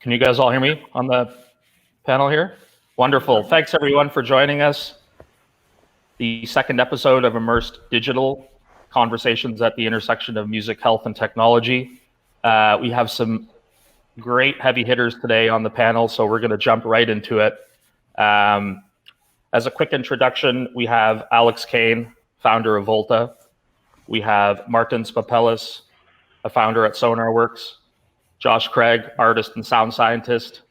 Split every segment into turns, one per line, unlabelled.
Can you guys all hear me on the panel here? Wonderful. Thanks everyone for joining us. The second episode of Immersed Digital, Conversations at the Intersection of Music, Health, and Technology. We have some great heavy hitters today on the panel, so we're going to jump right into it. As a quick introduction, we have Kane, founder of Volta. We have Martin Popelis, a founder at Sonarworks. Josh Craig, artist and sound scientist.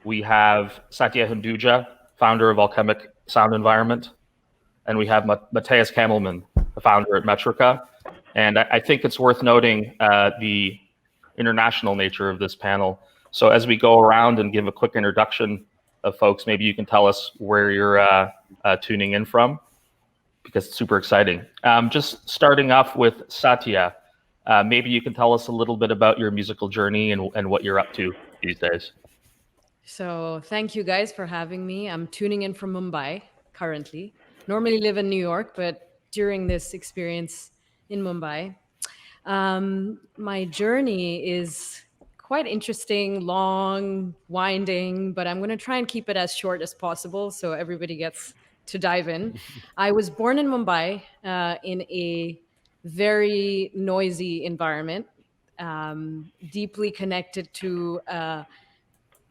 We have Satya Hinduja, founder of Alchemic sound environment. And we have Matias Kamelman, the founder at Metrica. And I think it's worth noting the international nature of this panel. So as we go around and give a quick introduction of folks, maybe you can tell us where you're tuning in from, because it's super exciting. Just starting off with Satya, maybe you can tell us a little bit about your musical journey and what you're up to these days.
So thank you guys for having me. I'm tuning in from Mumbai currently. Normally live in New York, but during this experience in Mumbai, my journey is quite interesting, long, winding, but I'm going to try and keep it as short as possible so everybody gets to dive in. I was born in Mumbai in a very noisy environment, deeply connected to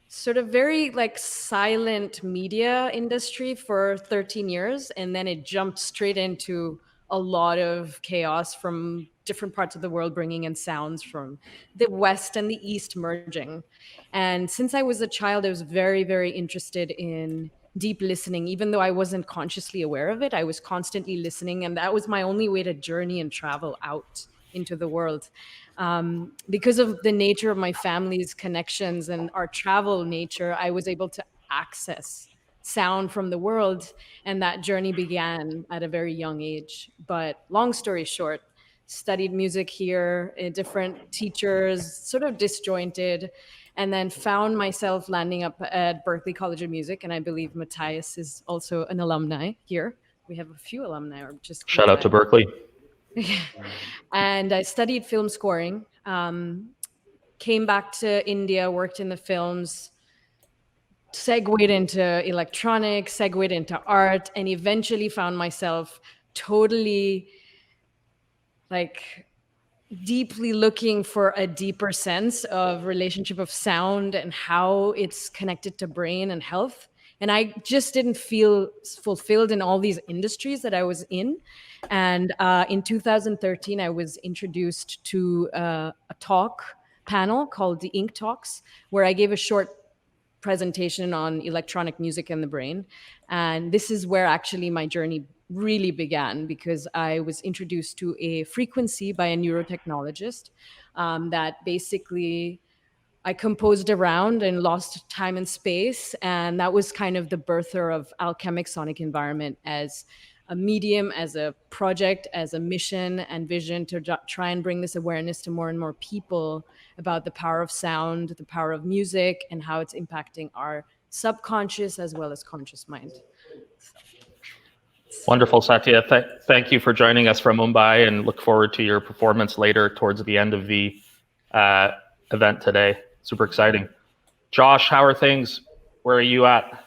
sort of very like silent media industry for 13 years. And then it jumped straight into a lot of chaos from different parts of the world, bringing in sounds from the West and the East merging. And since I was a child, I was very, very interested in deep listening. Even though I wasn't consciously aware of it, I was constantly listening. And that was my only way to journey and travel out into the world. Because of the nature of my family's connections and our travel nature, I was able to access sound from the world. And that journey began at a very young age. But long story short, studied music here, different teachers, sort of disjointed, and then found myself landing up at Berklee College of Music. And I believe Matias is also an alumni here. We have a few alumni. Or just
Shout out to Berklee.
And I studied film scoring, came back to India, worked in the films, segued into electronics, segued into art, and eventually found myself totally like deeply looking for a deeper sense of relationship of sound and how it's connected to brain and health. And I just didn't feel fulfilled in all these industries that I was in. And in 2013, I was introduced to a talk panel called the Ink Talks, where I gave a short presentation on electronic music and the brain. And this is where actually my journey really began, because I was introduced to a frequency by a neurotechnologist that basically I composed around and lost time and space. And that was kind of the birther of Alchemic Sonic Environment as a medium, as a project, as a mission and vision to try and bring this awareness to more and more people about the power of sound, the power of music, and how it's impacting our subconscious as well as conscious mind.
Wonderful, Satya. Thank you for joining us from Mumbai, and look forward to your performance later towards the end of the event today. Super exciting. Josh, how are things? Where are you at?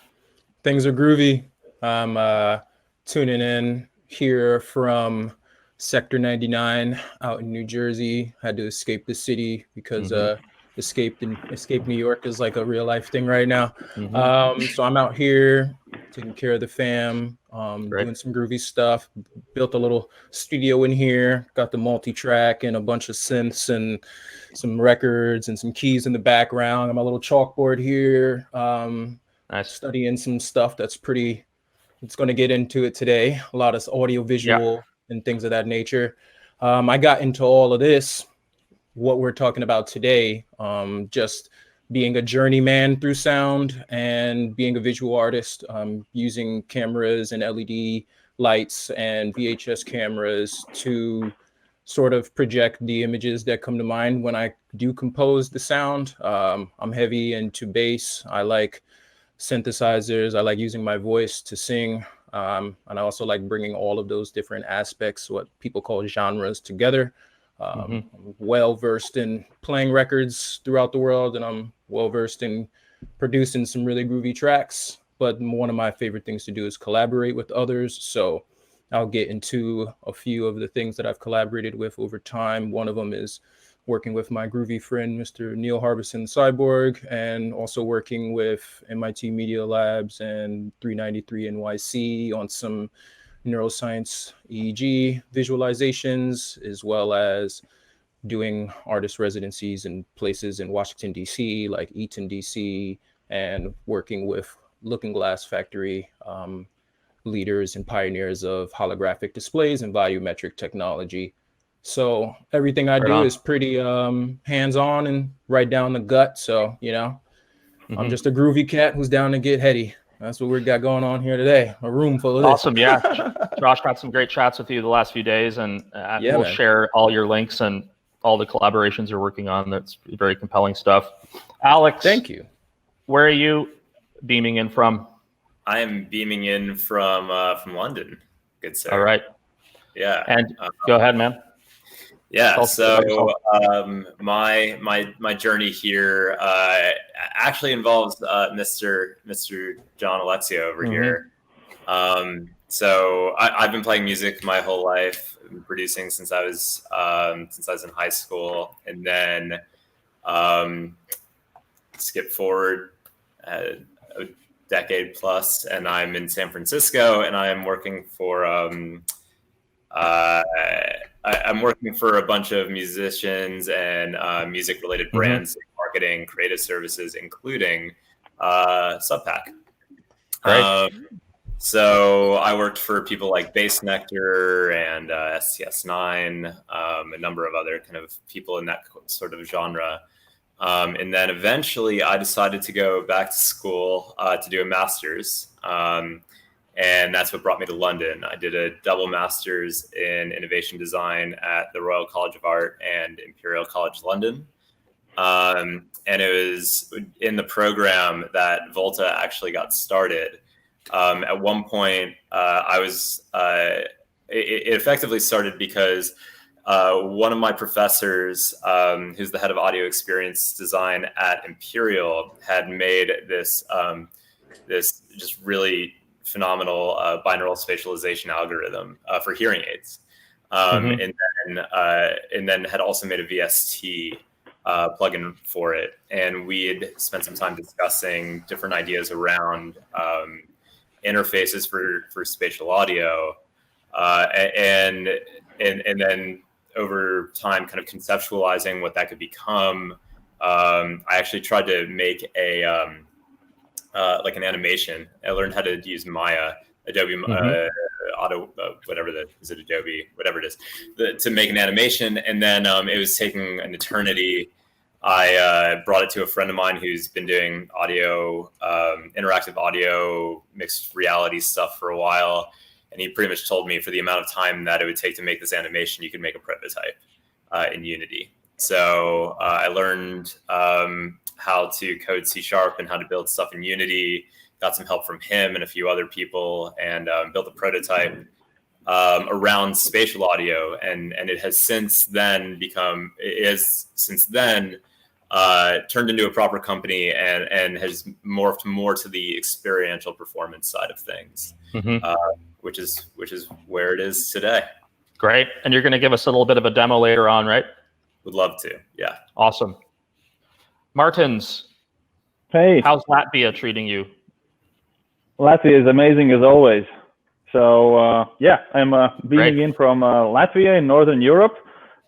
Things are groovy. I'm tuning in here from Sector 99 out in New Jersey. Had to escape the city because escape New York is like a real life thing right now. So I'm out here taking care of the fam, doing some groovy stuff. Built a little studio in here, got the multi-track and a bunch of synths and some records and some keys in the background. I'm a little chalkboard here.
Nice.
Studying some stuff that's pretty, it's going to get into it today. A lot of audio visual and things of that nature. I got into all of this, what we're talking about today, just being a journeyman through sound and being a visual artist, using cameras and LED lights and VHS cameras to sort of project the images that come to mind when I do compose the sound. I'm heavy into bass. I like synthesizers. I like using my voice to sing. And I also like bringing all of those different aspects, what people call genres, together. I'm well versed in playing records throughout the world, and I'm well versed in producing some really groovy tracks. But one of my favorite things to do is collaborate with others. So I'll get into a few of the things that I've collaborated with over time. One of them is working with my groovy friend, Mr. Neil Harbison Cyborg, and also working with MIT Media Labs and 393 NYC on some neuroscience EEG visualizations, as well as doing artist residencies in places in Washington, D.C., like Eaton, D.C., and working with Looking Glass Factory leaders and pioneers of holographic displays and volumetric technology. So everything I do is pretty hands-on and right down the gut. So, you know, I'm just a groovy cat who's down to get heady. That's what we got going on here today. A room full of this.
Awesome. Yeah. Josh got some great chats with you the last few days, and we'll share all your links and all the collaborations you're working on. That's very compelling stuff. Alex,
thank you.
Where are you beaming in from?
I am beaming in from London. Good sir.
All right.
Yeah.
And go ahead, man.
Yeah. So my journey here actually involves Mr. John Alexiou over here. So I've been playing music my whole life, been producing since I was in high school, and then skip forward a decade plus, and I'm in San Francisco, and I am working for I'm working for a bunch of musicians and music-related brands, marketing, creative services, including SUBPAC.
Right.
So I worked for people like Bass Nectar and STS9, a number of other kind of people in that sort of genre. And then eventually I decided to go back to school to do a master's. And that's what brought me to London. I did a double master's in innovation design at the Royal College of Art and Imperial College London. And it was in the program that Volta actually got started. At one point, it effectively started because one of my professors, who's the head of audio experience design at Imperial, had made this just really phenomenal binaural spatialization algorithm for hearing aids, and then had also made a VST plugin for it. And we had spent some time discussing different ideas around interfaces for spatial audio, and then over time, kind of conceptualizing what that could become. I actually tried to make like an animation. I learned how to use Maya, Adobe Auto, whatever that is, it Adobe, whatever it is, to make an animation. And then it was taking an eternity. I brought it to a friend of mine who's been doing audio, interactive audio, mixed reality stuff for a while. And he pretty much told me for the amount of time that it would take to make this animation, you could make a prototype in Unity. So I learned how to code C# and how to build stuff in Unity, got some help from him and a few other people, and built a prototype around spatial audio. And it has since then turned into a proper company and has morphed more to the experiential performance side of things, which is where it is today.
Great. And you're going to give us a little bit of a demo later on, right?
Would love to. Yeah.
Awesome. Martins.
Hey.
How's Latvia treating you?
Latvia is amazing as always. So I'm beaming in from Latvia in Northern Europe.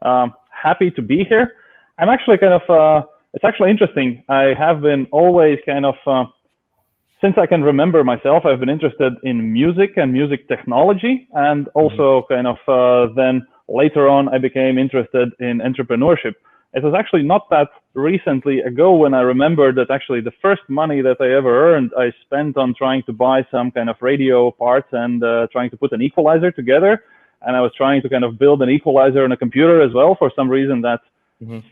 Happy to be here. I'm actually it's actually interesting. I have been always since I can remember myself, I've been interested in music and music technology, and also then later on I became interested in entrepreneurship. it was actually not that recently ago when I remembered that actually the first money that I ever earned, I spent on trying to buy some kind of radio parts and trying to put an equalizer together. And I was trying to kind of build an equalizer on a computer as well. For some reason, that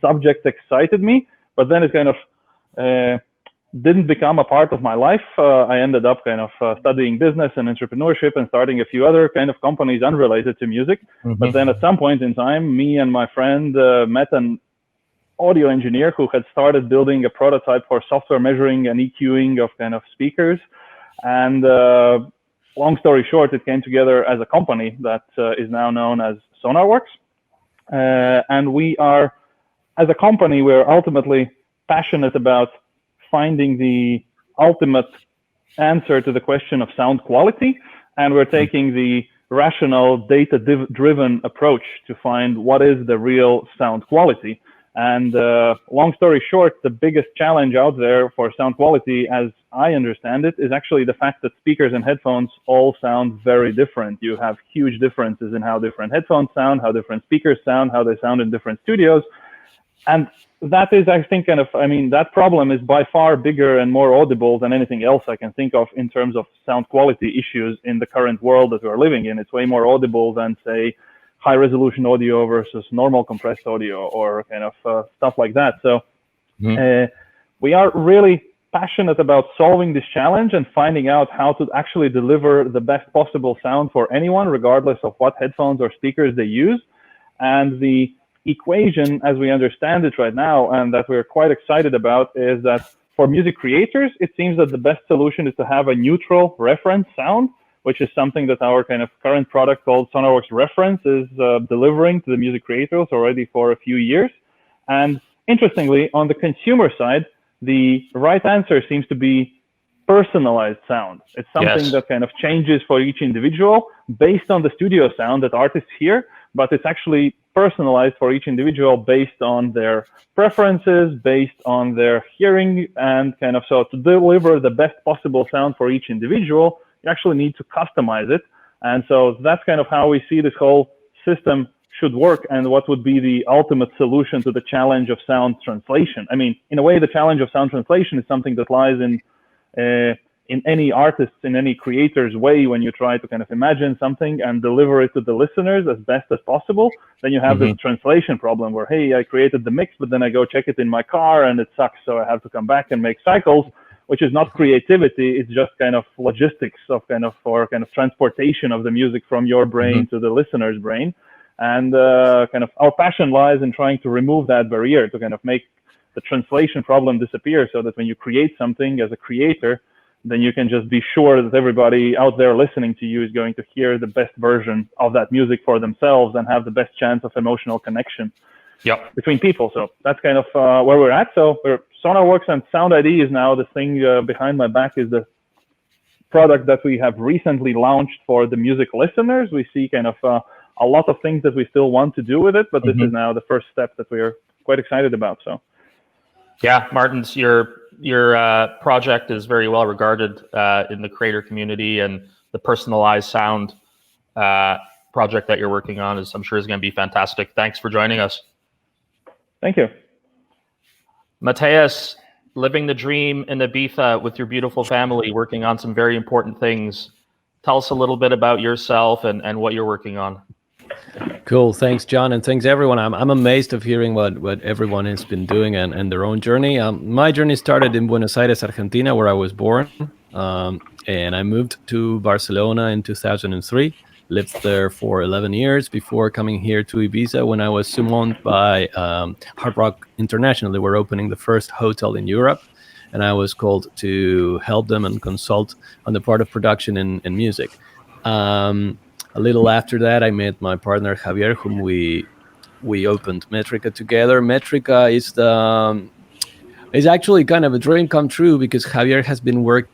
subject excited me, but then it kind of didn't become a part of my life. I ended up kind of studying business and entrepreneurship and starting a few other kind of companies unrelated to music. But then at some point in time, me and my friend met an audio engineer who had started building a prototype for software measuring and EQing of kind of speakers. And long story short, it came together as a company that is now known as Sonarworks. And we are, as a company, we're ultimately passionate about finding the ultimate answer to the question of sound quality. And we're taking the rational, data-driven approach to find what is the real sound quality. And long story short, the biggest challenge out there for sound quality, as I understand it, is actually the fact that speakers and headphones all sound very different. You have huge differences in how different headphones sound, how different speakers sound, how they sound in different studios. And that is, I think, kind of, I mean, that problem is by far bigger and more audible than anything else I can think of in terms of sound quality issues in the current world that we're living in. It's way more audible than, say, high resolution audio versus normal compressed audio or kind of stuff like that. So we are really passionate about solving this challenge and finding out how to actually deliver the best possible sound for anyone, regardless of what headphones or speakers they use. And the equation, as we understand it right now, and that we're quite excited about, is that for music creators, it seems that the best solution is to have a neutral reference sound, which is something that our kind of current product called Sonarworks Reference is delivering to the music creators already for a few years. And interestingly, on the consumer side, the right answer seems to be personalized sound. It's something that kind of changes for each individual based on the studio sound that artists hear, but it's actually personalized for each individual based on their preferences, based on their hearing, and kind of, so to deliver the best possible sound for each individual, you actually need to customize it. And so that's kind of how we see this whole system should work, and what would be the ultimate solution to the challenge of sound translation. I mean, in a way, the challenge of sound translation is something that lies in any artist's, in any creator's way. When you try to kind of imagine something and deliver it to the listeners as best as possible, then you have this translation problem where, hey, I created the mix, but then I go check it in my car and it sucks, so I have to come back and make cycles, which is not creativity. It's just kind of logistics of kind of, for kind of transportation of the music from your brain to the listener's brain. And kind of our passion lies in trying to remove that barrier, to kind of make the translation problem disappear, so that when you create something as a creator, then you can just be sure that everybody out there listening to you is going to hear the best version of that music for themselves and have the best chance of emotional connection between people. So that's kind of where we're at. So Sonarworks, and Sound ID is now the thing behind my back, is the product that we have recently launched for the music listeners. We see kind of a lot of things that we still want to do with it, but this is now the first step that we're quite excited about. So,
yeah, Martins, your project is very well regarded in the creator community, and the personalized sound project that you're working on is, I'm sure, is going to be fantastic. Thanks for joining us.
Thank you.
Matias, living the dream in Ibiza with your beautiful family, working on some very important things. Tell us a little bit about yourself and what you're working on.
Cool. Thanks, John, and thanks everyone. I'm amazed of hearing what everyone has been doing and their own journey. My journey started in Buenos Aires, Argentina, where I was born, and I moved to Barcelona in 2003. Lived there for 11 years before coming here to Ibiza when I was summoned by Hard Rock International. They were opening the first hotel in Europe, and I was called to help them and consult on the part of production and music. A little after that, I met my partner Javier, whom we opened Metrica together. Metrica is actually kind of a dream come true, because Javier has been working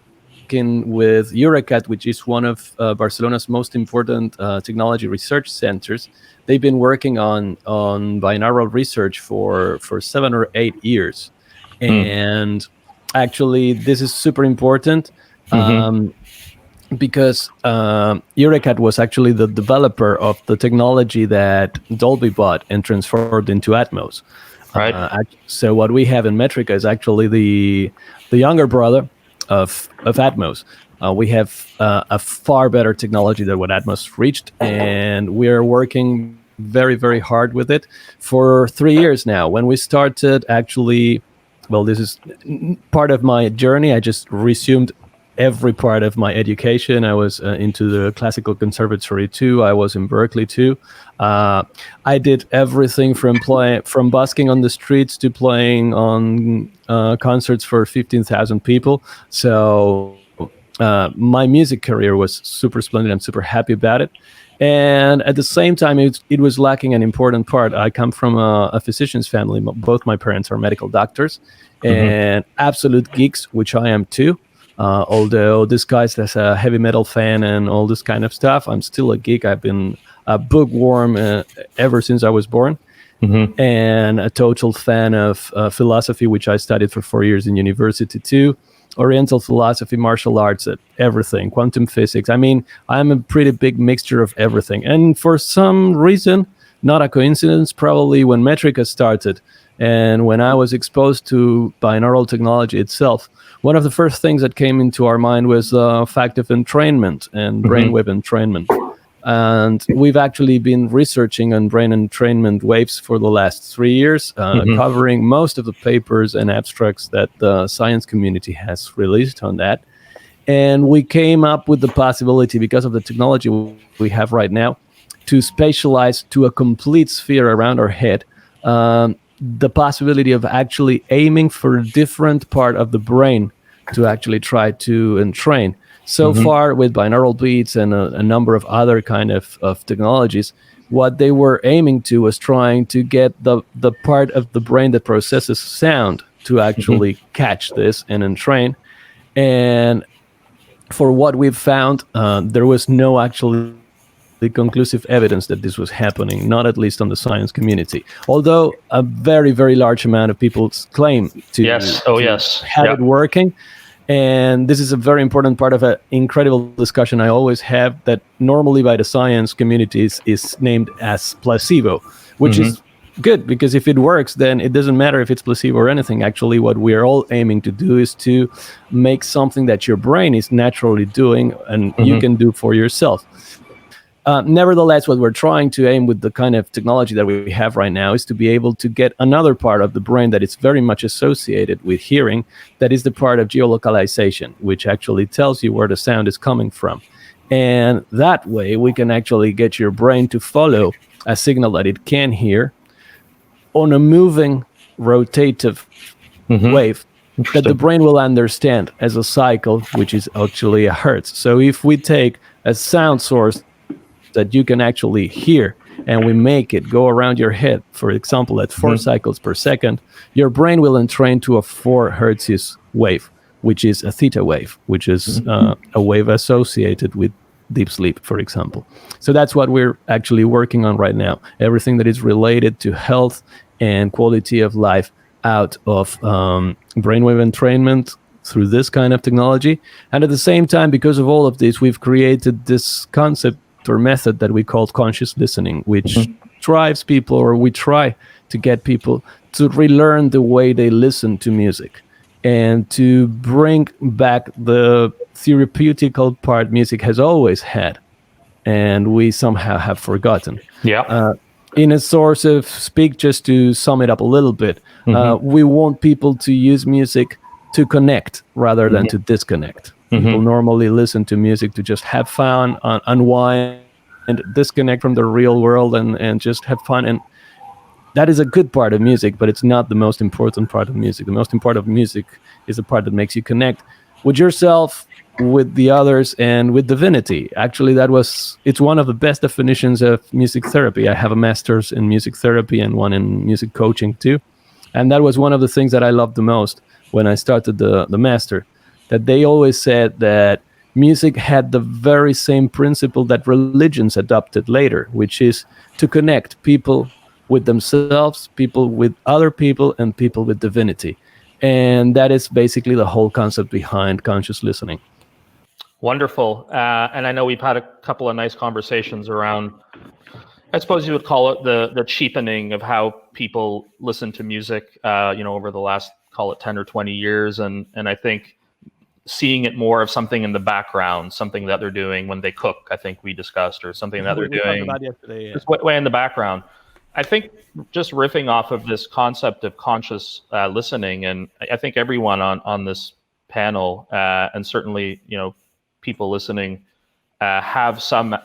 with Eurecat, which is one of Barcelona's most important technology research centers. They've been working on binaural research for 7 or 8 years, and actually this is super important. Because Eurecat was actually the developer of the technology that Dolby bought and transformed into Atmos.
Right.
So what we have in Metrica is actually the younger brother of Atmos. We have a far better technology than what Atmos reached, and we are working very, very hard with it for 3 years now. When we started, actually, well, this is part of my journey. I just resumed every part of my education. I was into the classical conservatory too. I was in Berkeley too. I did everything from busking on the streets to playing on concerts for 15,000 people. So my music career was super splendid. I'm super happy about it. And at the same time, it was lacking an important part. I come from a physician's family. Both my parents are medical doctors and absolute geeks, which I am too. Although disguised as a heavy metal fan and all this kind of stuff, I'm still a geek. I've been a bookworm ever since I was born, and a total fan of philosophy, which I studied for 4 years in university too. Oriental philosophy, martial arts, everything, quantum physics. I mean, I'm a pretty big mixture of everything. And for some reason, not a coincidence, probably when Metrica started and when I was exposed to binaural technology itself, one of the first things that came into our mind was the fact of entrainment and brainwave entrainment. And we've actually been researching on brain entrainment waves for the last 3 years, covering most of the papers and abstracts that the science community has released on that. And we came up with the possibility, because of the technology we have right now, to spatialize to a complete sphere around our head, the possibility of actually aiming for a different part of the brain to actually try to entrain. So far, with binaural beats and a number of other kind of technologies, what they were aiming to was trying to get the part of the brain that processes sound to actually catch this and entrain. And for what we've found, there was no actually conclusive evidence that this was happening, not at least on the science community. Although a very, very large amount of people claim to have it working. And this is a very important part of an incredible discussion I always have that normally by the science community is named as placebo, which is good, because if it works, then it doesn't matter if it's placebo or anything. Actually, what we're all aiming to do is to make something that your brain is naturally doing and you can do for yourself. Nevertheless, what we're trying to aim with the kind of technology that we have right now is to be able to get another part of the brain that is very much associated with hearing, that is the part of geolocalization, which actually tells you where the sound is coming from. And that way, we can actually get your brain to follow a signal that it can hear on a moving, rotative wave that the brain will understand as a cycle, which is actually a hertz. So if we take a sound source that you can actually hear and we make it go around your head, for example, at 4 cycles per second, your brain will entrain to a 4 hertz wave, which is a theta wave, which is a wave associated with deep sleep, for example. So that's what we're actually working on right now. Everything that is related to health and quality of life out of brainwave entrainment through this kind of technology. And at the same time, because of all of this, we've created this concept or method that we call conscious listening, which drives people, or we try to get people to relearn the way they listen to music and to bring back the therapeutical part music has always had and we somehow have forgotten. In a source of speak, just to sum it up a little bit, we want people to use music to connect rather than to disconnect. People normally listen to music to just have fun, unwind, and disconnect from the real world and just have fun. And that is a good part of music, but it's not the most important part of music. The most important part of music is the part that makes you connect with yourself, with the others, and with divinity. Actually, it's one of the best definitions of music therapy. I have a master's in music therapy and one in music coaching too. And that was one of the things that I loved the most when I started the master, that they always said that music had the very same principle that religions adopted later, which is to connect people with themselves, people with other people, and people with divinity. And that is basically the whole concept behind conscious listening.
Wonderful. And I know we've had a couple of nice conversations around I suppose you would call it the cheapening of how people listen to music, over the last, call it 10 or 20 years. And I think seeing it more of something in the background, something that they're doing when they cook, I think we discussed, or something that they're
We talked
doing
about yesterday, yeah.
just way in the background. I think just riffing off of this concept of conscious listening, and I think everyone on this panel, and certainly, people listening, have some,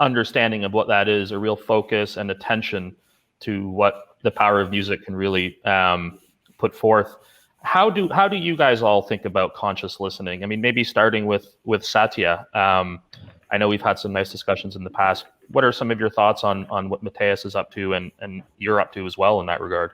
understanding of what that is, a real focus and attention to what the power of music can really put forth. How do you guys all think about conscious listening? I mean, maybe starting with Satya. I know we've had some nice discussions in the past. What are some of your thoughts on what Matias is up to and you're up to as well in that regard?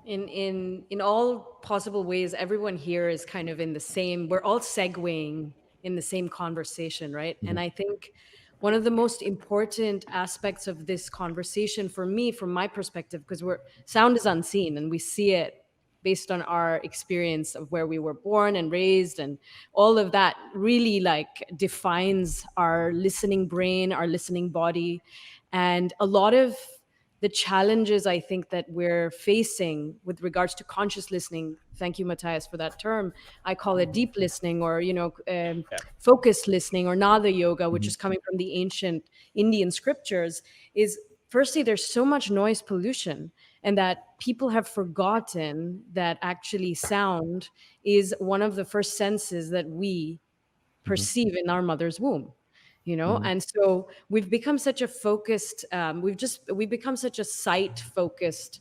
In all possible ways, everyone here is kind of in the same, we're all segueing in the same conversation, right? And I think one of the most important aspects of this conversation for me, from my perspective, because sound is unseen and we see it based on our experience of where we were born and raised, and all of that really defines our listening brain, our listening body. And a lot of the challenges I think that we're facing with regards to conscious listening, thank you, Matias, for that term. I call it deep listening, or focused listening, or Nada yoga, which is coming from the ancient Indian scriptures. Is firstly, there's so much noise pollution, and that people have forgotten that actually sound is one of the first senses that we perceive in our mother's womb. And so we've become such a focused, we've become such a sight focused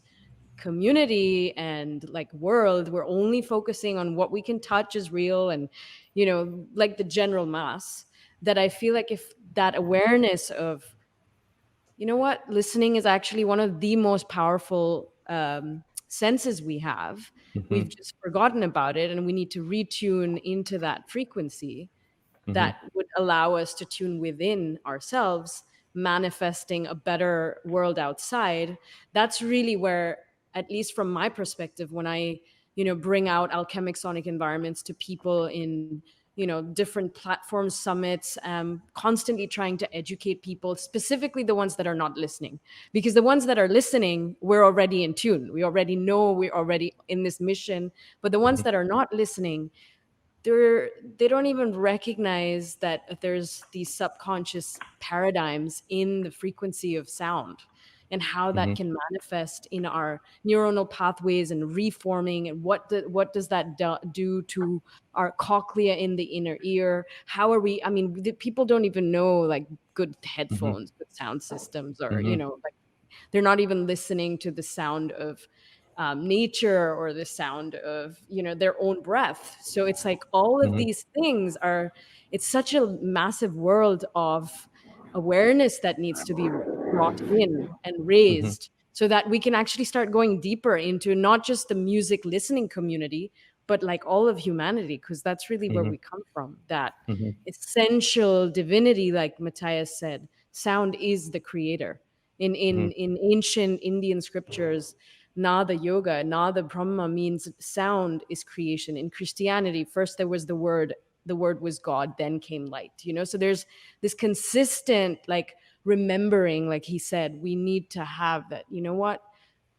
community and world. We're only focusing on what we can touch is real, and the general mass, that I feel like if that awareness of, listening is actually one of the most powerful senses we have, we've just forgotten about it, and we need to retune into that frequency that would allow us to tune within ourselves, manifesting a better world outside. That's really where, at least from my perspective, when I, bring out alchemic sonic environments to people in, different platforms, summits, constantly trying to educate people, specifically the ones that are not listening. Because the ones that are listening, we're already in tune. We already know, we're already in this mission. But the ones that are not listening, they don't even recognize that there's these subconscious paradigms in the frequency of sound, and how that can manifest in our neuronal pathways and reforming, and what does that do to our cochlea in the inner ear. How are we, people don't even know good headphones, good sound systems, or they're not even listening to the sound of nature, or the sound of their own breath. So it's all of these things it's such a massive world of awareness that needs to be brought in and raised, so that we can actually start going deeper into not just the music listening community, but all of humanity, because that's really where we come from. That essential divinity, like Matias said, sound is the creator. In ancient Indian scriptures, Nada yoga, Nada Brahma means sound is creation. In Christianity, first there was the word was God, then came light. So there's this consistent remembering, like he said, we need to have that.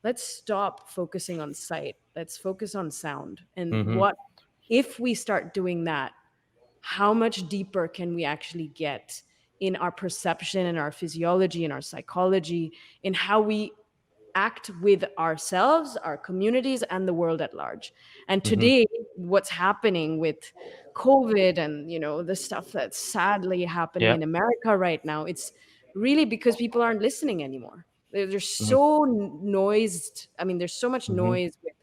Let's stop focusing on sight. Let's focus on sound. And what if we start doing that? How much deeper can we actually get in our perception and our physiology and our psychology, in how we act with ourselves, our communities, and the world at large? And today, what's happening with COVID and the stuff that's sadly happening in America right now, it's really because people aren't listening anymore. They're so noised. There's so much noise with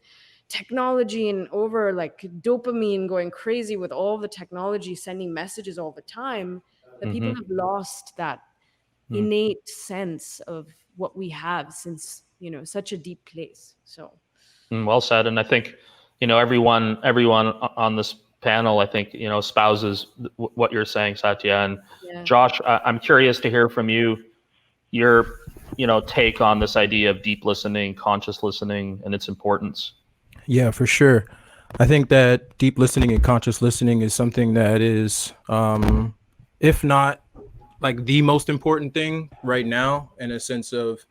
technology, and over dopamine going crazy with all the technology sending messages all the time, that people have lost that innate sense of what we have since such a deep place. So
well said. And I think everyone on this panel, I think espouses what you're saying, Satya. And Josh, I'm curious to hear from you your take on this idea of deep listening, conscious listening, and its importance.
Yeah, for sure. I think that deep listening and conscious listening is something that is, if not like the most important thing right now in a sense of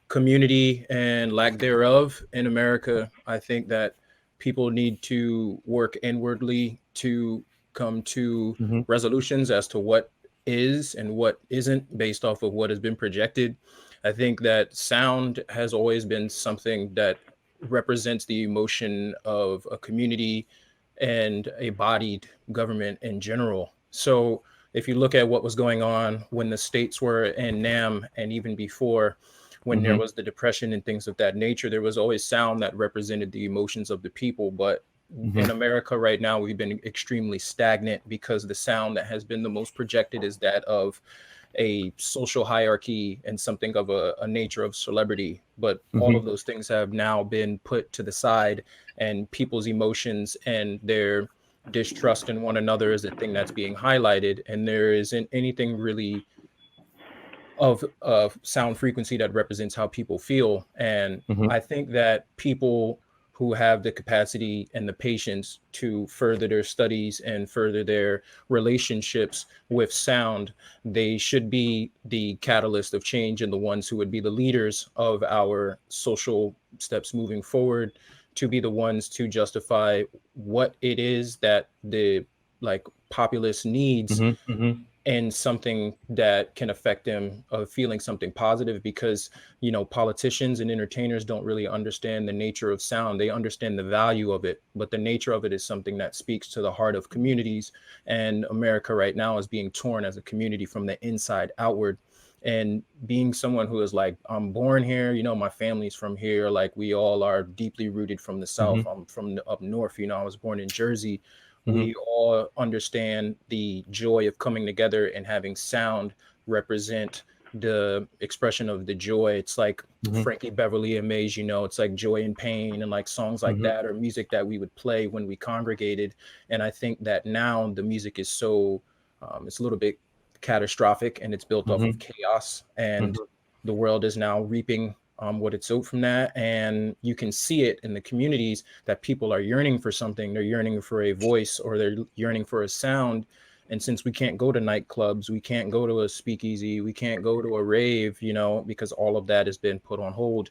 community and lack thereof in America. I think that people need to work inwardly to come to resolutions as to what is and what isn't based off of what has been projected. I think that sound has always been something that represents the emotion of a community and a bodied government in general. So if you look at what was going on when the states were in NAM and even before, when there was the depression and things of that nature, there was always sound that represented the emotions of the people. But in America right now, we've been extremely stagnant because the sound that has been the most projected is that of a social hierarchy and something of a nature of celebrity. But all of those things have now been put to the side, and people's emotions and their distrust in one another is the thing that's being highlighted. And there isn't anything really of sound frequency that represents how people feel. And I think that people who have the capacity and the patience to further their studies and further their relationships with sound, they should be the catalyst of change and the ones who would be the leaders of our social steps moving forward, to be the ones to justify what it is that the like populace needs and something that can affect them of feeling something positive. Because, you know, politicians and entertainers don't really understand the nature of sound. They understand the value of it, but the nature of it is something that speaks to the heart of communities. And America right now is being torn as a community from the inside outward. And being someone who is like, I'm born here, you know, my family's from here, like we all are deeply rooted from the South. I'm from up north, you know, I was born in Jersey. We all understand the joy of coming together and having sound represent the expression of the joy. It's like Frankie Beverly and Mays, you know, it's like Joy and Pain and like songs like that, or music that we would play when we congregated. And I think that now the music is so, it's a little bit catastrophic, and it's built off of chaos, and the world is now reaping what it's sowed from that. And you can see it in the communities that people are yearning for something. They're yearning for a voice, or they're yearning for a sound. And since we can't go to nightclubs, we can't go to a speakeasy, we can't go to a rave, you know, because all of that has been put on hold.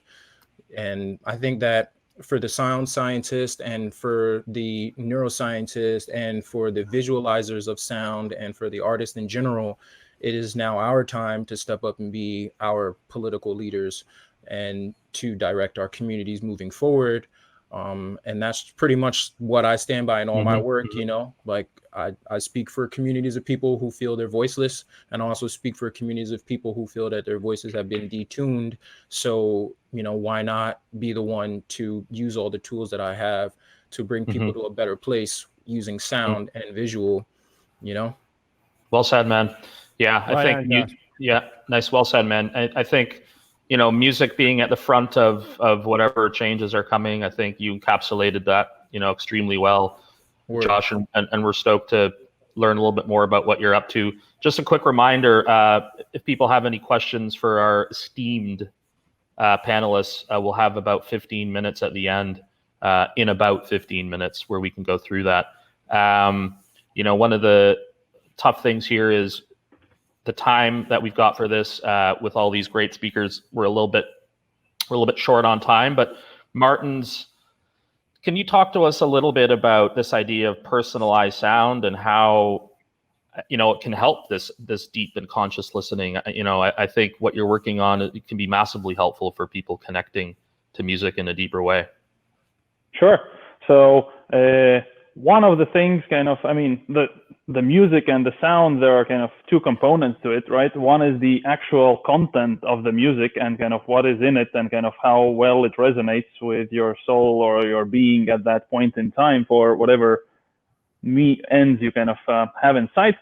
And I think that for the sound scientist and for the neuroscientist and for the visualizers of sound and for the artists in general, it is now our time to step up and be our political leaders and to direct our communities moving forward. And that's pretty much what I stand by in all my work, you know, like I speak for communities of people who feel they're voiceless, and also speak for communities of people who feel that their voices have been detuned. So, you know, why not be the one to use all the tools that I have to bring people to a better place using sound and visual, you know?
Well said, man. Yeah, I think nice. Well said, man. I think, you know, music being at the front of whatever changes are coming, I think you encapsulated that, you know, extremely well, Josh, and we're stoked to learn a little bit more about what you're up to. Just a quick reminder, if people have any questions for our esteemed panelists, we'll have about 15 minutes at the end, in about 15 minutes, where we can go through that. You know, one of the tough things here is the time that we've got for this, with all these great speakers. We're a little bit short on time, but Martins, can you talk to us a little bit about this idea of personalized sound and how, you know, it can help this deep and conscious listening? You know, I think what you're working on, it can be massively helpful for people connecting to music in a deeper way.
Sure. So one of the things kind of, I mean, the music and the sound, there are kind of two components to it, right? One is the actual content of the music and kind of what is in it and kind of how well it resonates with your soul or your being at that point in time for whatever ends you kind of have in sight.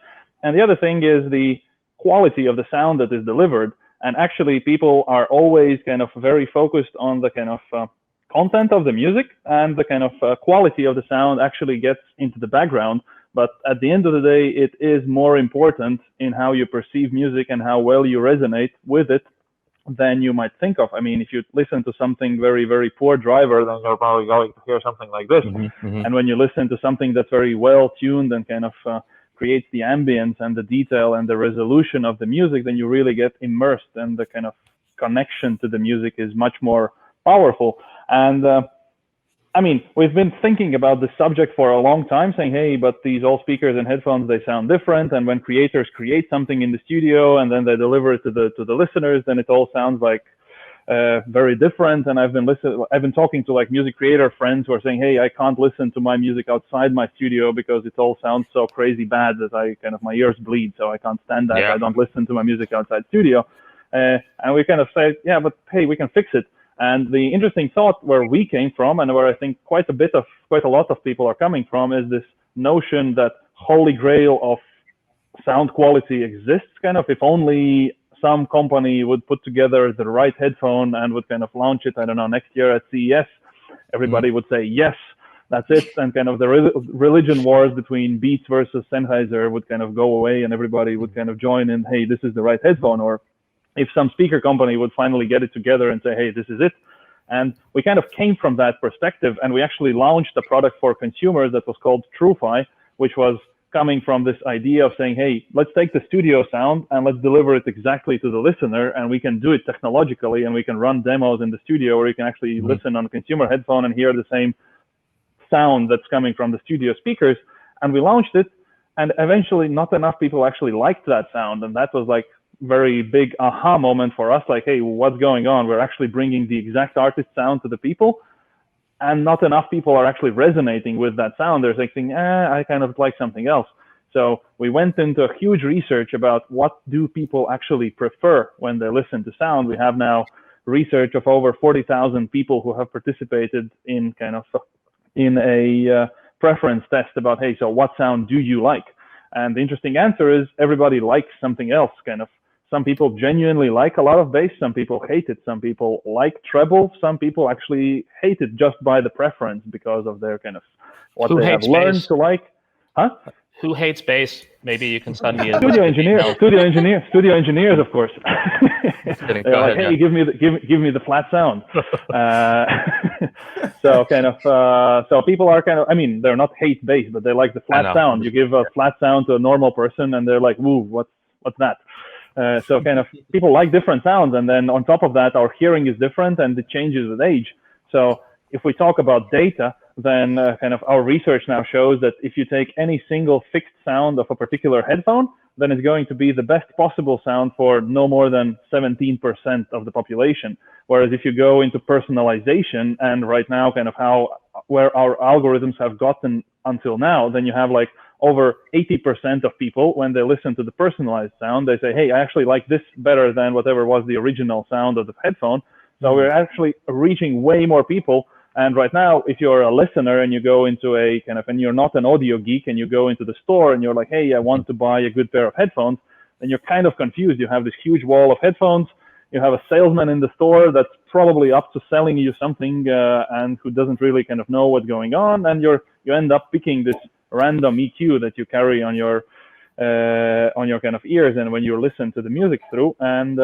And the other thing is the quality of the sound that is delivered. And actually people are always kind of very focused on the kind of content of the music, and the kind of quality of the sound actually gets into the background. But at the end of the day, it is more important in how you perceive music and how well you resonate with it than you might think of. I mean, if you listen to something very, very poor driver, then you're probably going to hear something like this. And when you listen to something that's very well tuned and kind of creates the ambience and the detail and the resolution of the music, then you really get immersed, and the kind of connection to the music is much more powerful. And I mean, we've been thinking about this subject for a long time, saying, hey, but these old speakers and headphones, they sound different. And when creators create something in the studio and then they deliver it to the listeners, then it all sounds like very different. And I've been talking to like music creator friends who are saying, hey, I can't listen to my music outside my studio because it all sounds so crazy bad that my ears bleed, so I can't stand that.
Yeah.
I don't listen to my music outside studio. And we kind of say, yeah, but hey, we can fix it. And the interesting thought where we came from, and where I think quite a lot of people are coming from, is this notion that holy grail of sound quality exists. Kind of, if only some company would put together the right headphone and would kind of launch it, I don't know, next year at CES, everybody would say yes, that's it, and kind of the religion wars between Beats versus Sennheiser would kind of go away, and everybody would kind of join in, hey, this is the right headphone. Or if some speaker company would finally get it together and say, hey, this is it. And we kind of came from that perspective, and we actually launched a product for consumers that was called TrueFi, which was coming from this idea of saying, hey, let's take the studio sound and let's deliver it exactly to the listener, and we can do it technologically, and we can run demos in the studio where you can actually listen on a consumer headphone and hear the same sound that's coming from the studio speakers. And we launched it, and eventually not enough people actually liked that sound, and that was like very big aha moment for us, like, hey, what's going on? We're actually bringing the exact artist sound to the people, and not enough people are actually resonating with that sound. They're thinking, I kind of like something else. So we went into a huge research about what do people actually prefer when they listen to sound. We have now research of over 40,000 people who have participated in a preference test about, hey, so what sound do you like? And the interesting answer is everybody likes something else. Kind of, some people genuinely like a lot of bass, some people hate it, some people like treble, some people actually hate it just by the preference because of their kind of what they have learned to like. Huh?
Who hates bass? Maybe you can send me a
studio engineers, of course.
They're
like, hey, give me the flat sound. So kind of, so people are kind of, I mean, they're not hate bass, but they like the flat sound. You give a flat sound to a normal person, and they're like, woo, what's that? So kind of people like different sounds, and then on top of that, our hearing is different, and it changes with age. So if we talk about data, then kind of our research now shows that if you take any single fixed sound of a particular headphone, then it's going to be the best possible sound for no more than 17% of the population. Whereas if you go into personalization, and right now kind of where our algorithms have gotten until now, then you have like over 80% of people, when they listen to the personalized sound, they say, hey, I actually like this better than whatever was the original sound of the headphone. So we're actually reaching way more people. And right now, if you're a listener and you go into a kind of, and you're not an audio geek, and you go into the store and you're like, hey, I want to buy a good pair of headphones, then you're kind of confused. You have this huge wall of headphones. You have a salesman in the store that's probably up to selling you something and who doesn't really kind of know what's going on. And you end up picking this random EQ that you carry on your kind of ears, and when you listen to the music through, and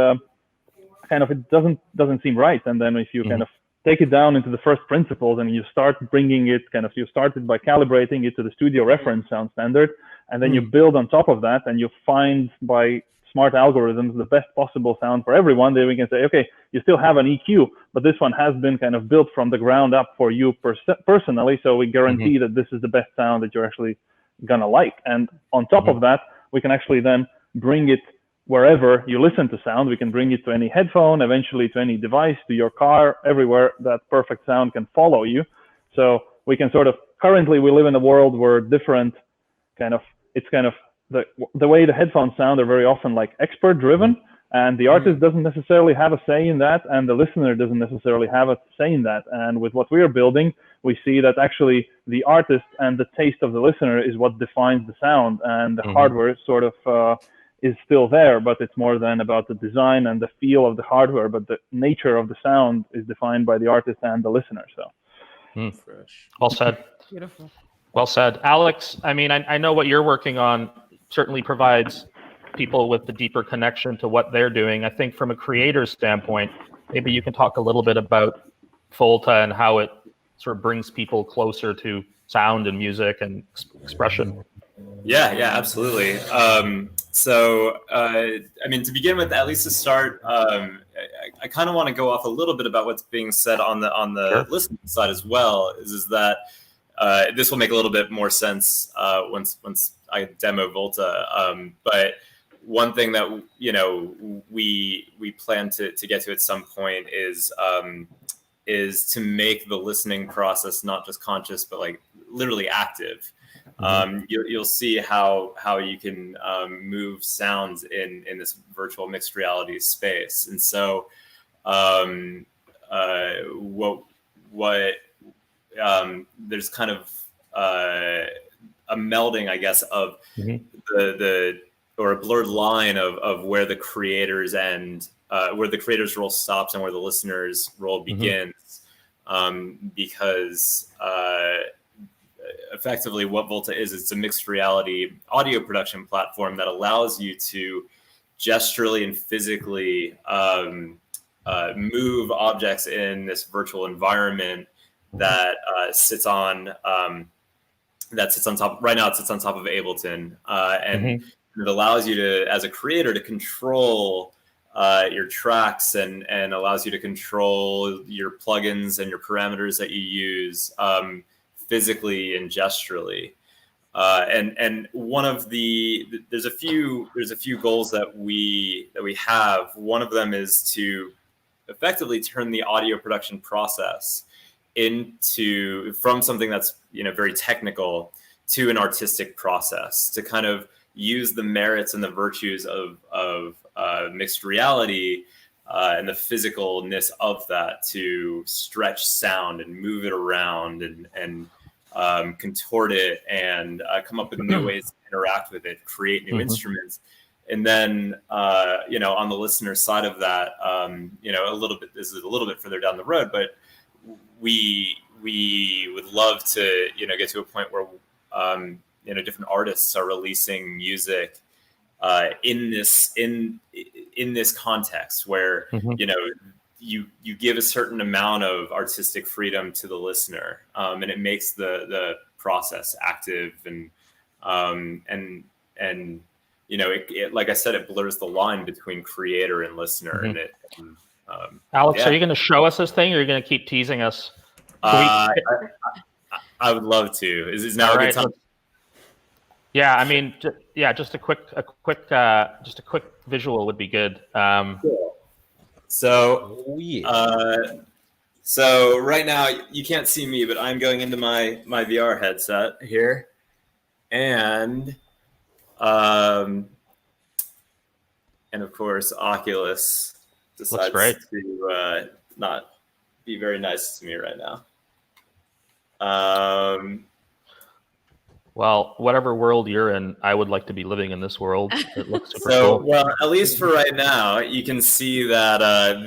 kind of it doesn't seem right. And then if you kind of take it down into the first principles, and you start bringing it you started by calibrating it to the studio reference sound standard, and then you build on top of that, and you find by smart algorithms the best possible sound for everyone. Then we can say, okay, you still have an EQ, but this one has been kind of built from the ground up for you personally, so we guarantee that this is the best sound that you're actually gonna like. And on top of that, we can actually then bring it wherever you listen to sound. We can bring it to any headphone, eventually to any device, to your car, everywhere that perfect sound can follow you. So we can sort of, currently we live in a world where different kind of, it's kind of the way the headphones sound are very often like expert driven, and the artist doesn't necessarily have a say in that, and the listener doesn't necessarily have a say in that. And with what we are building, we see that actually the artist and the taste of the listener is what defines the sound, and the hardware sort of is still there, but it's more than about the design and the feel of the hardware, but the nature of the sound is defined by the artist and the listener. So
Fresh.
Well said.
Beautiful.
Well said. Alex, I mean, I know what you're working on certainly provides people with the deeper connection to what they're doing. I think from a creator's standpoint, maybe you can talk a little bit about Volta and how it sort of brings people closer to sound and music and expression.
Yeah, absolutely. I mean, to begin with, at least to start, I kind of want to go off a little bit about what's being said on the
Sure.
listening side as well. Is that this will make a little bit more sense once I demo Volta. But one thing that we plan to get to at some point is to make the listening process not just conscious, but like literally active. You'll see how you can move sounds in this virtual mixed reality space. And so there's kind of a melding, I guess, of the or a blurred line of where the creators end, where the creator's role stops and where the listener's role begins, because effectively what Volta is, it's a mixed reality audio production platform that allows you to gesturally and physically move objects in this virtual environment that sits on top. Right now, it sits on top of Ableton, and it allows you to, as a creator, to control your tracks and allows you to control your plugins and your parameters that you use physically and gesturally. And one of there's a few goals that we have. One of them is to effectively turn the audio production process from something that's very technical to an artistic process, to kind of use the merits and the virtues of mixed reality and the physicalness of that to stretch sound and move it around and contort it and come up with new ways to interact with it, create new instruments. And then, on the listener side of that, this is a little bit further down the road, but we would love to, get to a point where, different artists are releasing music in this context where, you give a certain amount of artistic freedom to the listener, and it makes the process active and it, like I said, it blurs the line between creator and listener.
Alex, are you going to show us this thing, or are you going to keep teasing us?
I would love to. Is now a good time?
Yeah, I mean, just a quick visual would be good.
Cool. So right now you can't see me, but I'm going into my VR headset here, and of course Oculus decides to not be very nice to me right now.
Well, whatever world you're in, I would like to be living in this world. It looks super cool.
Well, at least for right now, you can see that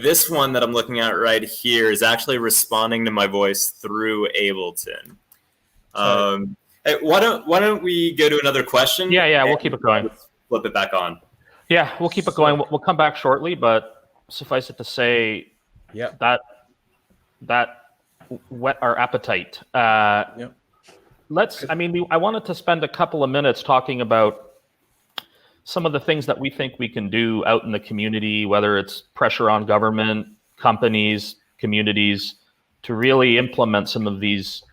this one that I'm looking at right here is actually responding to my voice through Ableton. Hey, why don't we go to another question?
Yeah, we'll keep it going.
Let's flip it back on.
Yeah, we'll keep it going. We'll come back shortly, but suffice it to say, that whet our appetite. I wanted to spend a couple of minutes talking about some of the things that we think we can do out in the community, whether it's pressure on government, companies, communities, to really implement some of these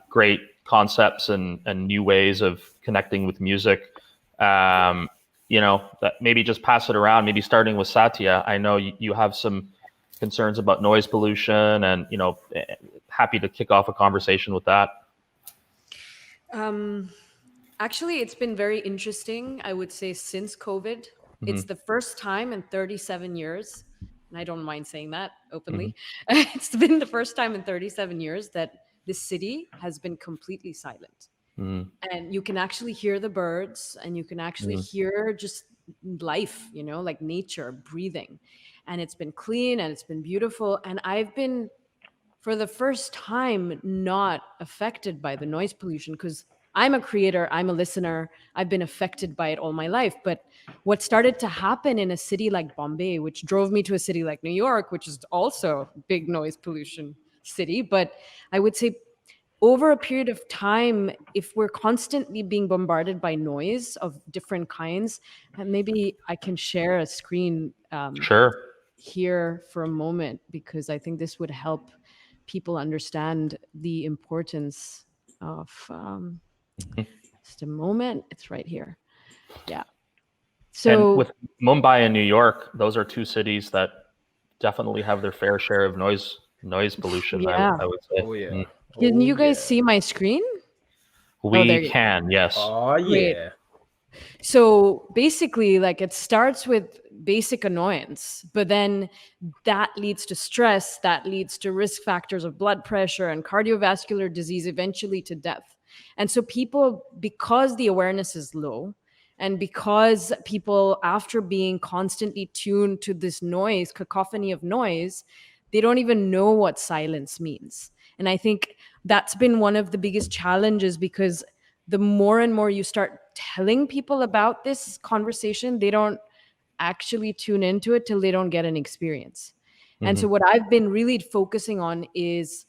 great concepts and new ways of connecting with music. That maybe just pass it around, maybe starting with Satya. I know you have some concerns about noise pollution, and happy to kick off a conversation with that.
Actually, it's been very interesting, I would say, since COVID. It's the first time in 37 years, and I don't mind saying that openly. It's been the first time in 37 years that the city has been completely silent. And you can actually hear the birds, and you can actually hear just life, like nature breathing. And it's been clean and it's been beautiful. And I've been, for the first time, not affected by the noise pollution, because I'm a creator, I'm a listener, I've been affected by it all my life. But what started to happen in a city like Bombay, which drove me to a city like New York, which is also a big noise pollution city, but I would say over a period of time, if we're constantly being bombarded by noise of different kinds, and maybe I can share a screen
Sure.
here for a moment, because I think this would help people understand the importance of just a moment. It's right here. Yeah. So
And with Mumbai and New York, those are two cities that definitely have their fair share of noise pollution.
Yeah.
I would say.
Oh yeah.
can you guys
yeah.
see my screen?
We
there you
can, yes.
Oh
Great.
yeah.
So basically, like, it starts with basic annoyance, but then that leads to stress, that leads to risk factors of blood pressure and cardiovascular disease, eventually to death. And so people, because the awareness is low, and because people, after being constantly tuned to this noise, cacophony of noise, they don't even know what silence means. And I think that's been one of the biggest challenges, because the more and more you start telling people about this conversation, they don't actually tune into it till they don't get an experience. And so what I've been really focusing on is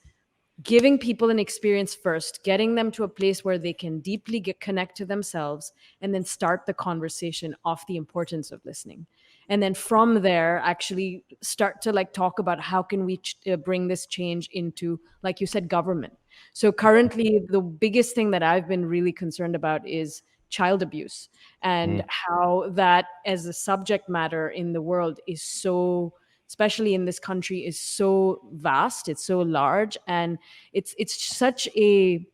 giving people an experience first, getting them to a place where they can deeply connect to themselves, and then start the conversation off the importance of listening. And then from there, actually start to like talk about how can we bring this change into, like you said, government. So currently, the biggest thing that I've been really concerned about is child abuse, and how that as a subject matter in the world is so, especially in this country, is so vast, it's so large, and it's such a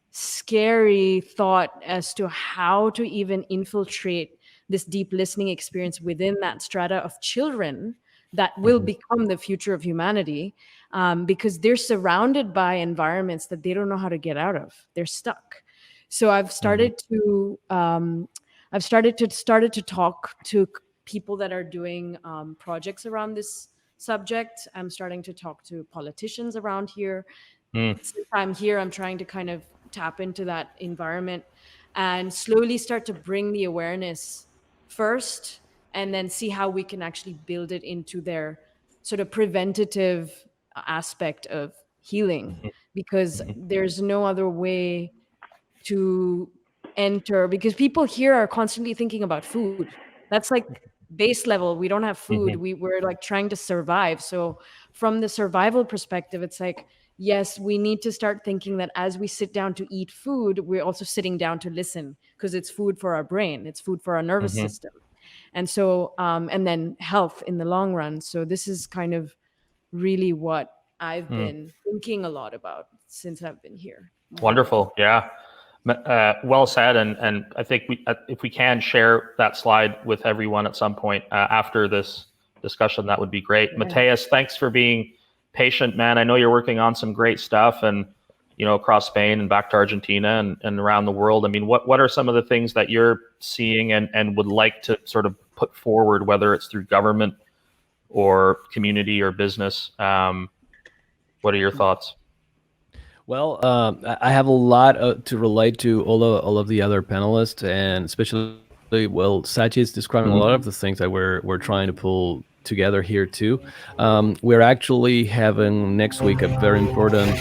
scary thought as to how to even infiltrate this deep listening experience within that strata of children that will become the future of humanity, because they're surrounded by environments that they don't know how to get out of. They're stuck. So I've started to started to talk to people that are doing projects around this subject. I'm starting to talk to politicians around here. Since I'm here, I'm trying to kind of tap into that environment and slowly start to bring the awareness first, and then see how we can actually build it into their sort of preventative aspect of healing, because there's no other way to enter, because people here are constantly thinking about food. That's like base level. We don't have food. We're like trying to survive. So from the survival perspective, it's like, yes, we need to start thinking that as we sit down to eat food, we're also sitting down to listen, because it's food for our brain, it's food for our nervous system. And so and then health in the long run. So this is kind of really what I've been thinking a lot about since I've been here.
Wonderful. Yeah. Well said. And I think if we can share that slide with everyone at some point after this discussion, that would be great. Yeah. Matias, thanks for being patient, man. I know you're working on some great stuff, and across Spain and back to Argentina and around the world. I mean, what are some of the things that you're seeing and would like to sort of put forward, whether it's through government or community or business? What are your thoughts?
Well, I have a lot to relate to all of the other panelists, and especially, well, Satya is describing a lot of the things that we're trying to pull together here too. We're actually having next week a very important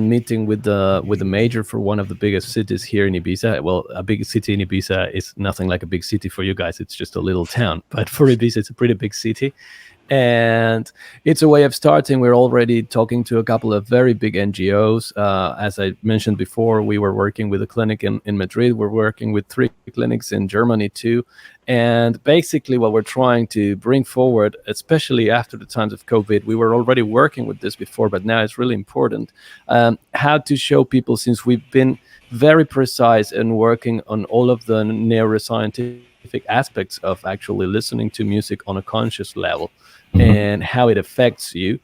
meeting with the mayor for one of the biggest cities here in Ibiza. Well, a big city in Ibiza is nothing like a big city for you guys. It's just a little town, but for Ibiza, it's a pretty big city. And it's a way of starting. We're already talking to a couple of very big NGOs. As I mentioned before, we were working with a clinic in Madrid. We're working with 3 clinics in Germany too. And basically what we're trying to bring forward, especially after the times of COVID, we were already working with this before, but now it's really important, how to show people, since we've been very precise in working on all of the neuroscientific aspects of actually listening to music on a conscious level, and how it affects you,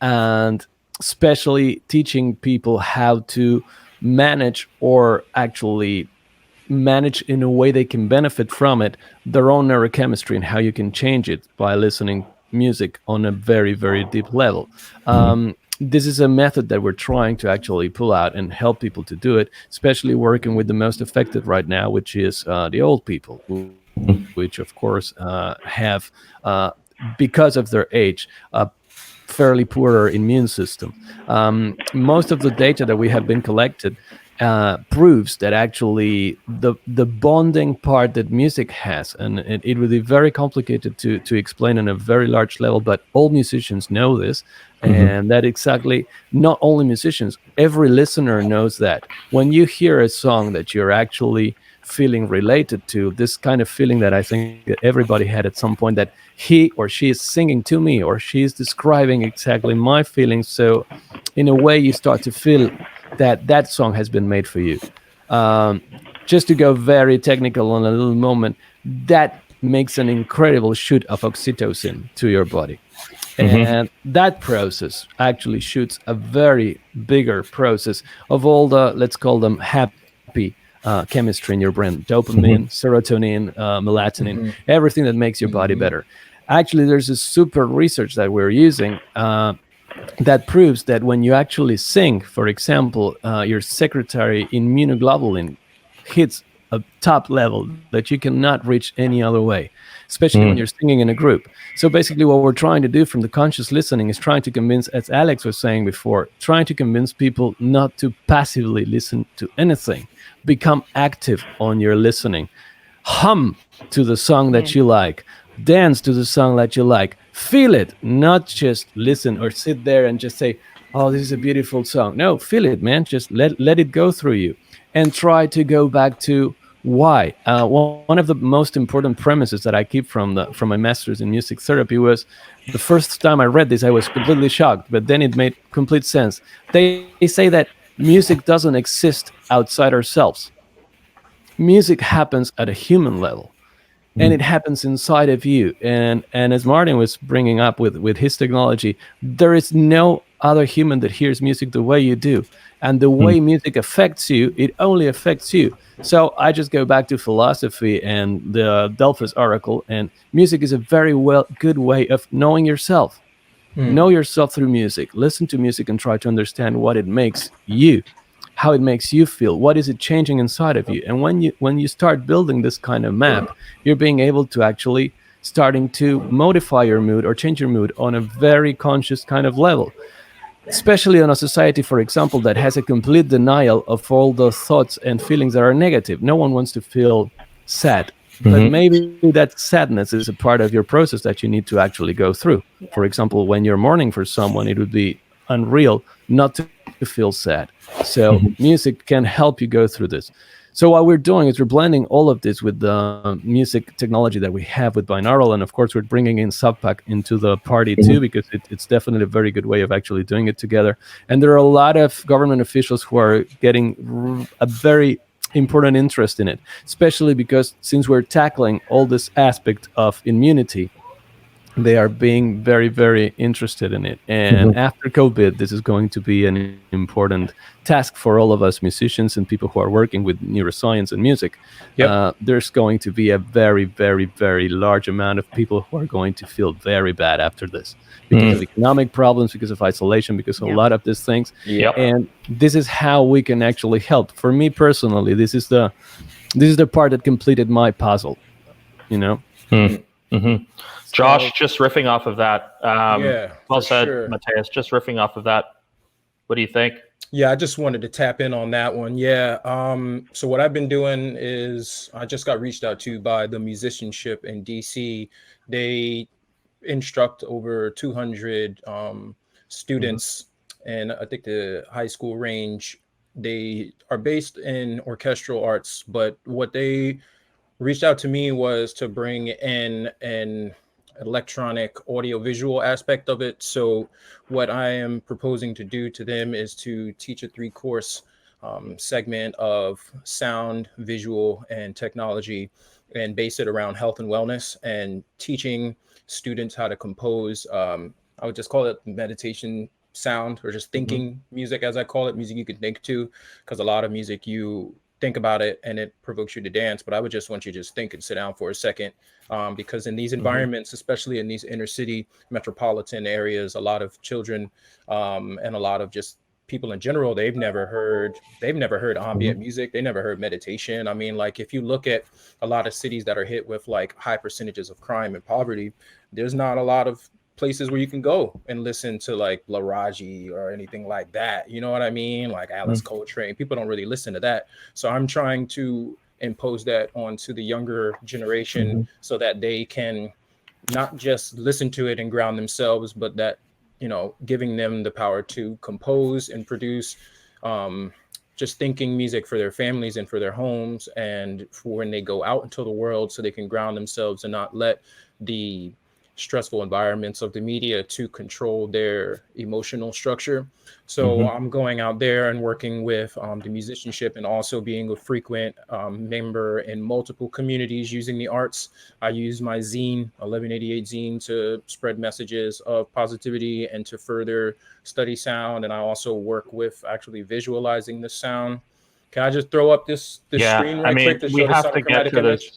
and especially teaching people how to manage, or actually manage in a way they can benefit from it, their own neurochemistry, and how you can change it by listening music on a very, very deep level. This is a method that we're trying to actually pull out and help people to do it, especially working with the most affected right now, which is the old people, which of course have because of their age, fairly poorer immune system. Most of the data that we have been collected proves that actually the bonding part that music has, and it would be very complicated to explain on a very large level, but all musicians know this, and that exactly, not only musicians, every listener knows that when you hear a song that you're actually feeling related to, this kind of feeling that I think that everybody had at some point, that he or she is singing to me, or she is describing exactly my feelings. So in a way you start to feel that that song has been made for you. Just to go very technical on a little moment, that makes an incredible shoot of oxytocin to your body. And that process actually shoots a very bigger process of all the, let's call them happy chemistry in your brain: dopamine, serotonin, melatonin, everything that makes your body better. Actually, there's a super research that we're using that proves that when you actually sing, for example, your secretory immunoglobulin hits a top level that you cannot reach any other way, especially when you're singing in a group. So basically what we're trying to do from the conscious listening is trying to convince, as Alex was saying before, trying to convince people not to passively listen to anything. Become active on your listening. Hum to the song that you like. Dance to the song that you like. Feel it, not just listen or sit there and just say, oh, this is a beautiful song. No, feel it, man. Just let it go through you, and try to go back to why. One of the most important premises that I keep from my master's in music therapy was, the first time I read this, I was completely shocked, but then it made complete sense. They say that music doesn't exist outside ourselves. Music happens at a human level, and it happens inside of you. And as Martin was bringing up with his technology, there is no other human that hears music the way you do. And the way music affects you, it only affects you. So I just go back to philosophy and the Delphus oracle, and music is a very good way of knowing yourself. Know yourself through music. Listen to music and try to understand what it makes you, how it makes you feel, what is it changing inside of you. And when you start building this kind of map, you're being able to actually starting to modify your mood or change your mood on a very conscious kind of level. Especially on a society, for example, that has a complete denial of all the thoughts and feelings that are negative. No one wants to feel sad, but maybe that sadness is a part of your process that you need to actually go through. For example, when you're mourning for someone, it would be unreal not to feel sad. So music can help you go through this. So what we're doing is we're blending all of this with the music technology that we have with binaural, and of course we're bringing in SUBPAC into the party too, because it's definitely a very good way of actually doing it together. And there are a lot of government officials who are getting a very important interest in it, especially because since we're tackling all this aspect of immunity, they are being very, very interested in it. And after COVID, this is going to be an important task for all of us musicians and people who are working with neuroscience and music. There's going to be a very, very, very large amount of people who are going to feel very bad after this, because of economic problems, because of isolation, because of a lot of these things. And this is how we can actually help. For me personally, this is the part that completed my puzzle, you know?
Josh, just riffing off of that. Well said,
sure.
Matias. Just riffing off of that. What do you think?
Yeah, I just wanted to tap in on that one. So what I've been doing is I just got reached out to by the musicianship in DC. They instruct over 200 students, and I think the high school range. They are based in orchestral arts, but what they reached out to me was to bring in an electronic audio-visual aspect of it. So what I am proposing to do to them is to teach a 3-course segment of sound, visual, and technology, and base it around health and wellness, and teaching students how to compose. I would just call it meditation sound, or just thinking music, as I call it, music you can think to, because a lot of music you think about it and it provokes you to dance, but I would just want you to just think and sit down for a second, because in these environments, especially in these inner city metropolitan areas, a lot of children and a lot of just people in general, they've never heard ambient music, they never heard meditation. I mean, like, if you look at a lot of cities that are hit with like high percentages of crime and poverty, there's not a lot of places where you can go and listen to like Laraji or anything like that. You know what I mean? Like Alice Coltrane. People don't really listen to that. So I'm trying to impose that onto the younger generation so that they can not just listen to it and ground themselves, but that, you know, giving them the power to compose and produce, just thinking music for their families and for their homes and for when they go out into the world, so they can ground themselves and not let the stressful environments of the media to control their emotional structure. So I'm going out there and working with the musicianship, and also being a frequent member in multiple communities using the arts. I use my zine, 1188 zine, to spread messages of positivity and to further study sound. And I also work with actually visualizing the sound. Can I just throw up this screen right quick to show the sonochromatic image?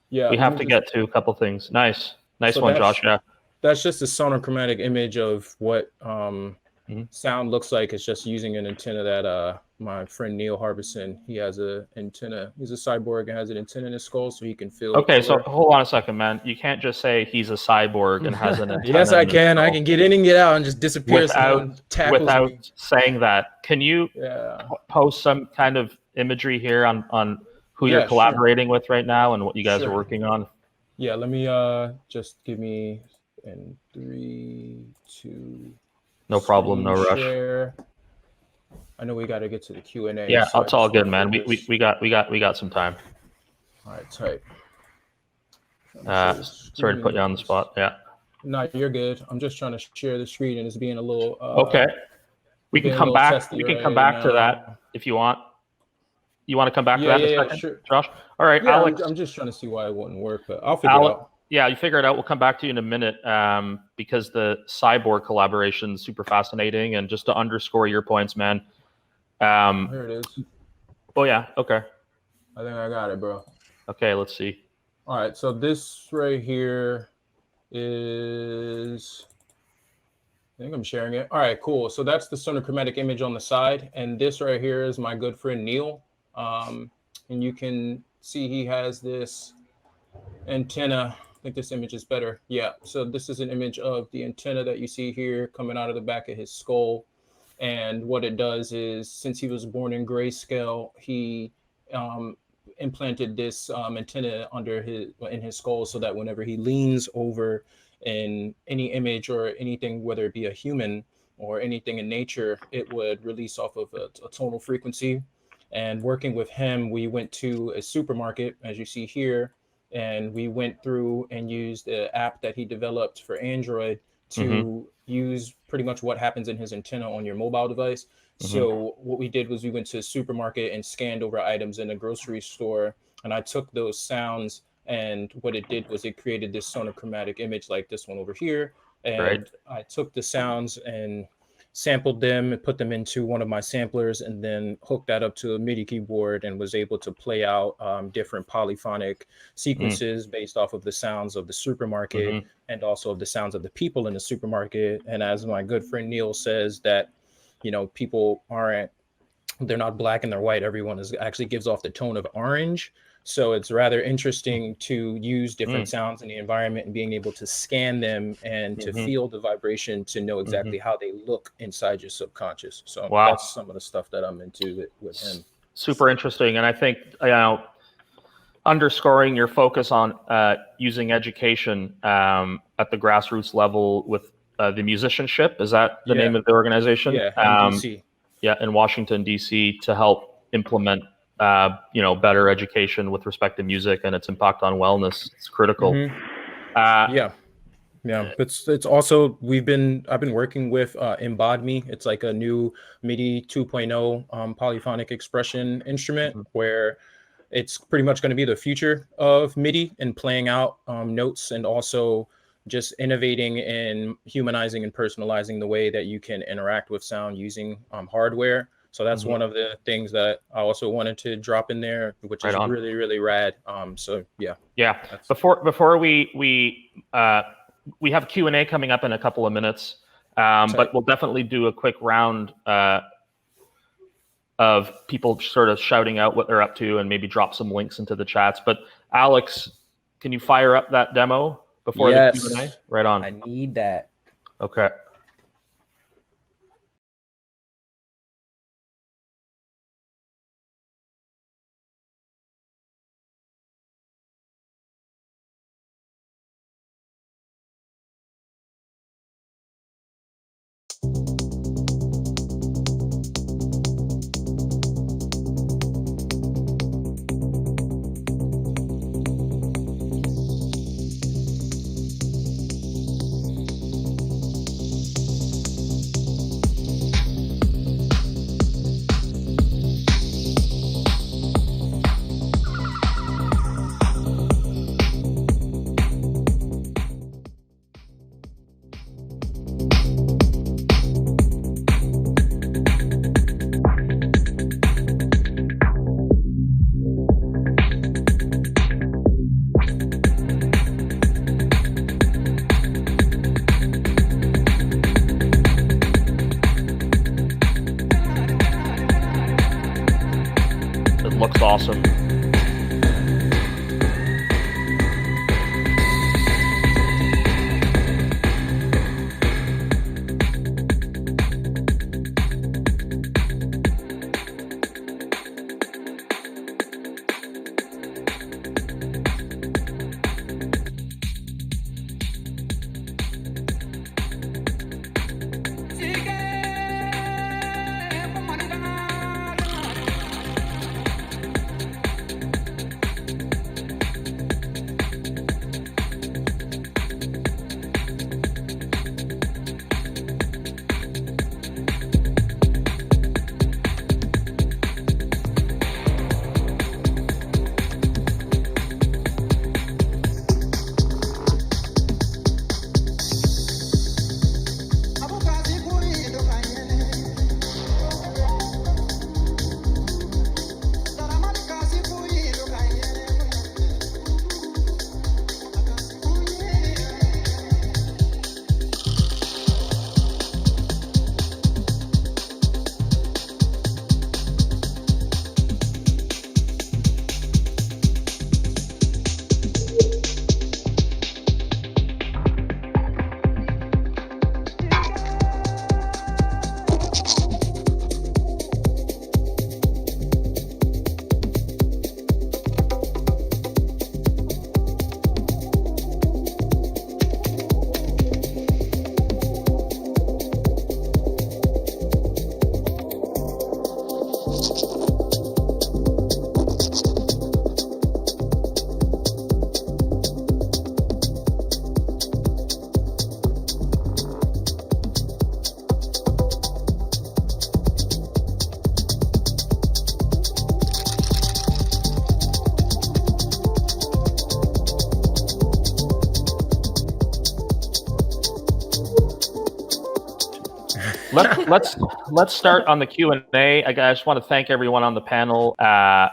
Yeah,
we have to get to a couple things. Nice
so
one, Josh. Yeah,
that's just a sonochromatic image of what sound looks like. It's just using an antenna that my friend Neil Harbison, he has an antenna. He's a cyborg and has an antenna in his skull, so he can feel.
Okay, so hold on a second, man. You can't just say he's a cyborg and has an antenna.
Yes, I can. I can get in and get out and just disappear
without saying that. Can you post some kind of imagery here on who you're collaborating with right now and what you guys are working on?
Yeah, let me just give me in 3, 2.
No problem, no rush.
Share. I know we got to get to the Q&A.
Yeah,
so
it's all good, man. We got some time.
All right, tight.
Sorry to put you on the spot. Yeah.
No, you're good. I'm just trying to share the screen, and it's being a little.
Okay. We can come back. We can come back to that if you want. You want to come back to that in a second,
sure.
Josh? All right,
yeah,
Alex.
I'm just trying to see why it wouldn't work, but I'll figure it out.
Yeah, you figure it out. We'll come back to you in a minute because the cyborg collaboration is super fascinating. And just to underscore your points, man.
Here it is.
Oh, yeah. Okay.
I think I got it, bro.
Okay, let's see.
All right, so this right here is... I think I'm sharing it. All right, cool. So that's the sonochromatic image on the side. And this right here is my good friend Neil. And you can see he has this antenna. I think this image is better. Yeah, so this is an image of the antenna that you see here coming out of the back of his skull. And what it does is, since he was born in grayscale, he implanted this antenna in his skull, so that whenever he leans over in any image or anything, whether it be a human or anything in nature, it would release off of a tonal frequency. And working with him, we went to a supermarket, as you see here, and we went through and used the app that he developed for Android to use pretty much what happens in his antenna on your mobile device. So what we did was we went to a supermarket and scanned over items in a grocery store, and I took those sounds, and what it did was it created this sonochromatic image like this one over here. And I took the sounds and sampled them and put them into one of my samplers, and then hooked that up to a MIDI keyboard and was able to play out different polyphonic sequences based off of the sounds of the supermarket and also of the sounds of the people in the supermarket. And as my good friend Neil says, that, you know, people they're not black and they're white. Everyone actually gives off the tone of orange. So it's rather interesting to use different sounds in the environment and being able to scan them and to feel the vibration to know exactly how they look inside your subconscious. So that's some of the stuff that I'm into with him. Super
interesting. And I think, underscoring your focus on using education at the grassroots level with the musicianship, is that the name of the organization?
Yeah, in DC.
Yeah, in Washington, D.C., to help implement better education with respect to music and its impact on wellness. It's critical.
Yeah. It's also I've been working with Embod Me. It's like a new MIDI 2.0 polyphonic expression instrument where it's pretty much going to be the future of MIDI and playing out notes, and also just innovating and humanizing and personalizing the way that you can interact with sound using hardware. So that's one of the things that I also wanted to drop in there, which is really, really rad. So yeah.
Before we have Q&A coming up in a couple of minutes, but we'll definitely do a quick round of people sort of shouting out what they're up to and maybe drop some links into the chats. But Alex, can you fire up that demo before the Q&A? Right on.
I need that.
Okay. It looks awesome. Let's start on the Q&A. I just want to thank everyone on the panel.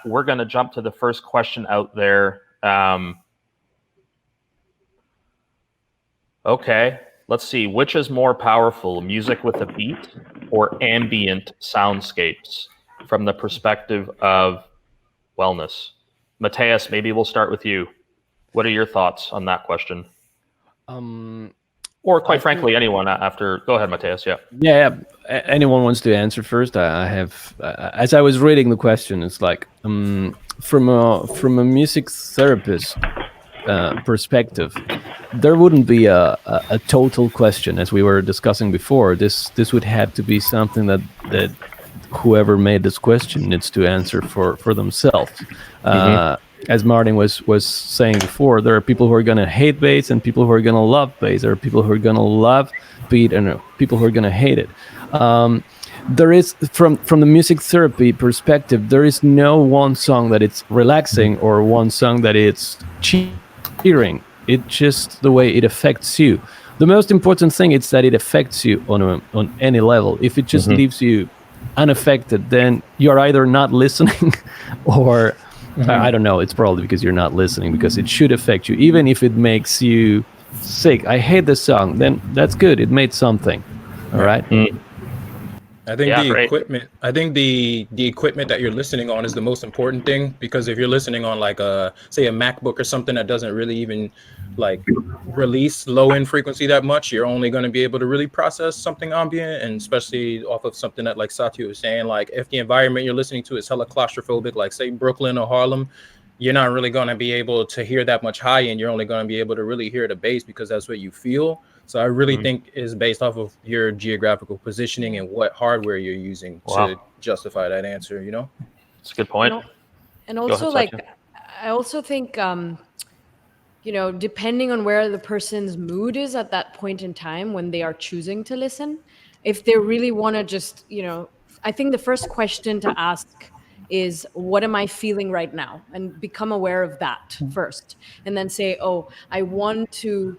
We're going to jump to the first question out there. Okay, let's see. Which is more powerful, music with a beat or ambient soundscapes from the perspective of wellness? Matias, maybe we'll start with you. What are your thoughts on that question? Or quite frankly, anyone after. Go ahead, Matias. Yeah.
Yeah. Anyone wants to answer first? I have, as I was reading the question, it's like from a music therapist perspective, there wouldn't be a total question, as we were discussing before. This would have to be something that whoever made this question needs to answer for themselves. As Martin was saying before, there are people who are going to hate bass and people who are going to love bass. There are people who are going to love beat and people who are going to hate it. There is, from the music therapy perspective, there is no one song that it's relaxing or one song that it's cheering. It's just the way it affects you. The most important thing is that it affects you on any level. If it just leaves you unaffected, then you're either not listening or... I don't know. It's probably because you're not listening, because it should affect you. Even if it makes you sick. I hate this song. Then that's good. It made something. All right.
I think
Yeah,
the
great.
equipment. I think the equipment that you're listening on is the most important thing, because if you're listening on like say a MacBook or something that doesn't really even like release low end frequency that much, you're only going to be able to really process something ambient, and especially off of something that like Satya was saying, like if the environment you're listening to is hella claustrophobic, like say Brooklyn or Harlem, you're not really going to be able to hear that much high end. You're only going to be able to really hear the bass because that's what you feel. So I really think is based off of your geographical positioning and what hardware you're using to justify that answer, you know?
It's a good point.
And
Go
also,
ahead,
like, I also think, you know, depending on where the person's mood is at that point in time when they are choosing to listen, if they really want to just, you know, I think the first question to ask is, what am I feeling right now? And become aware of that first. And then say, oh, I want to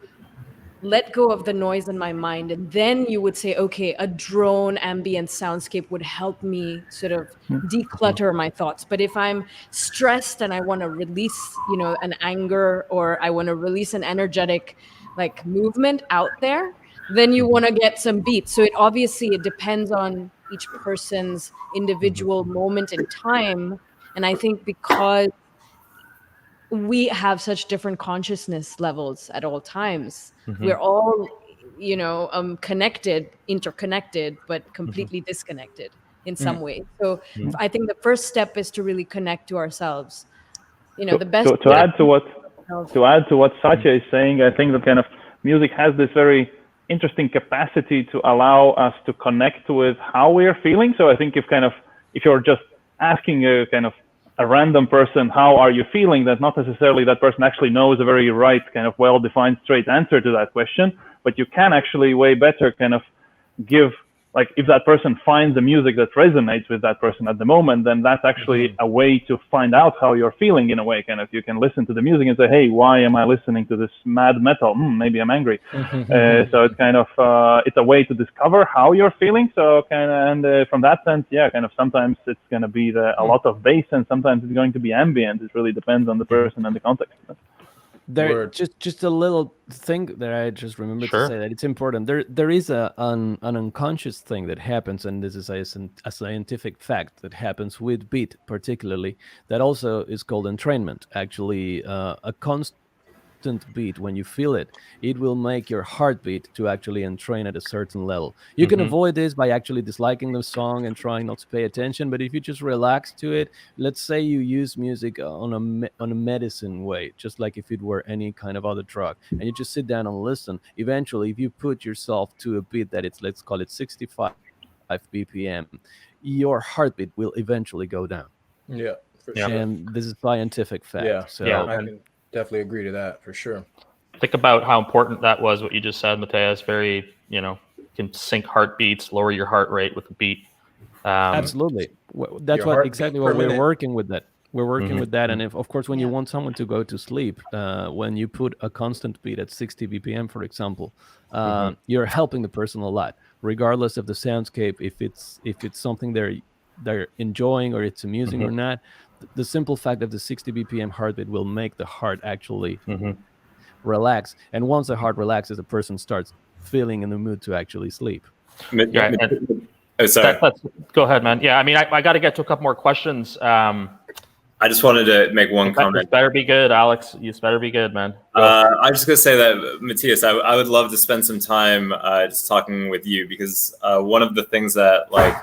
let go of the noise in my mind. And then you would say, okay, a drone ambient soundscape would help me sort of declutter my thoughts. But if I'm stressed and I want to release, you know, an anger, or I want to release an energetic like movement out there, then you want to get some beats. So it depends on each person's individual moment in time. And I think because we have such different consciousness levels at all times, we're all, you know, interconnected, but completely disconnected in some way. So I think the first step is to really connect to ourselves. You know, the best
to add to what Satya is saying, I think that kind of music has this very interesting capacity to allow us to connect with how we are feeling. So I think if you're just asking a random person, how are you feeling, that not necessarily that person actually knows a very right kind of well-defined straight answer to that question, but you can actually way better kind of give, like if that person finds the music that resonates with that person at the moment, then that's actually a way to find out how you're feeling in a way. Kind of you can listen to the music and say, hey, why am I listening to this mad metal? Maybe I'm angry. So it's kind of, it's a way to discover how you're feeling. So from that sense, yeah, kind of sometimes it's going to be a lot of bass and sometimes it's going to be ambient. It really depends on the person and the context.
There, just a little thing that I just remembered to say that it's important. There is an unconscious thing that happens, and this is a scientific fact that happens with beat, particularly, that also is called entrainment. Actually, a constant beat, when you feel it, it will make your heartbeat to actually entrain at a certain level. You can avoid this by actually disliking the song and trying not to pay attention, but if you just relax to it, let's say you use music on a medicine way, just like if it were any kind of other drug, and you just sit down and listen, eventually if you put yourself to a beat that it's, let's call it 65 BPM, your heartbeat will eventually go down.
Yeah, for sure.
And this is scientific fact.
I can definitely agree to that for sure.
Think about how important that was, what you just said, Matias. Very, you know, can sync heartbeats, lower your heart rate with the beat.
Absolutely. That's exactly what we're working with that. We're working with that. And of course, when you want someone to go to sleep, when you put a constant beat at 60 BPM, for example, you're helping the person a lot, regardless of the soundscape. If it's something they're enjoying or it's amusing or not, the simple fact of the 60 BPM heartbeat will make the heart actually relax. And once the heart relaxes, the person starts feeling in the mood to actually sleep.
Sorry.
Go ahead, man. Yeah, I mean, I got to get to a couple more questions.
I just wanted to make one comment.
This better be good, Alex. You better be good, man.
I'm just going to say that, Matias, I would love to spend some time just talking with you, because one of the things that, like,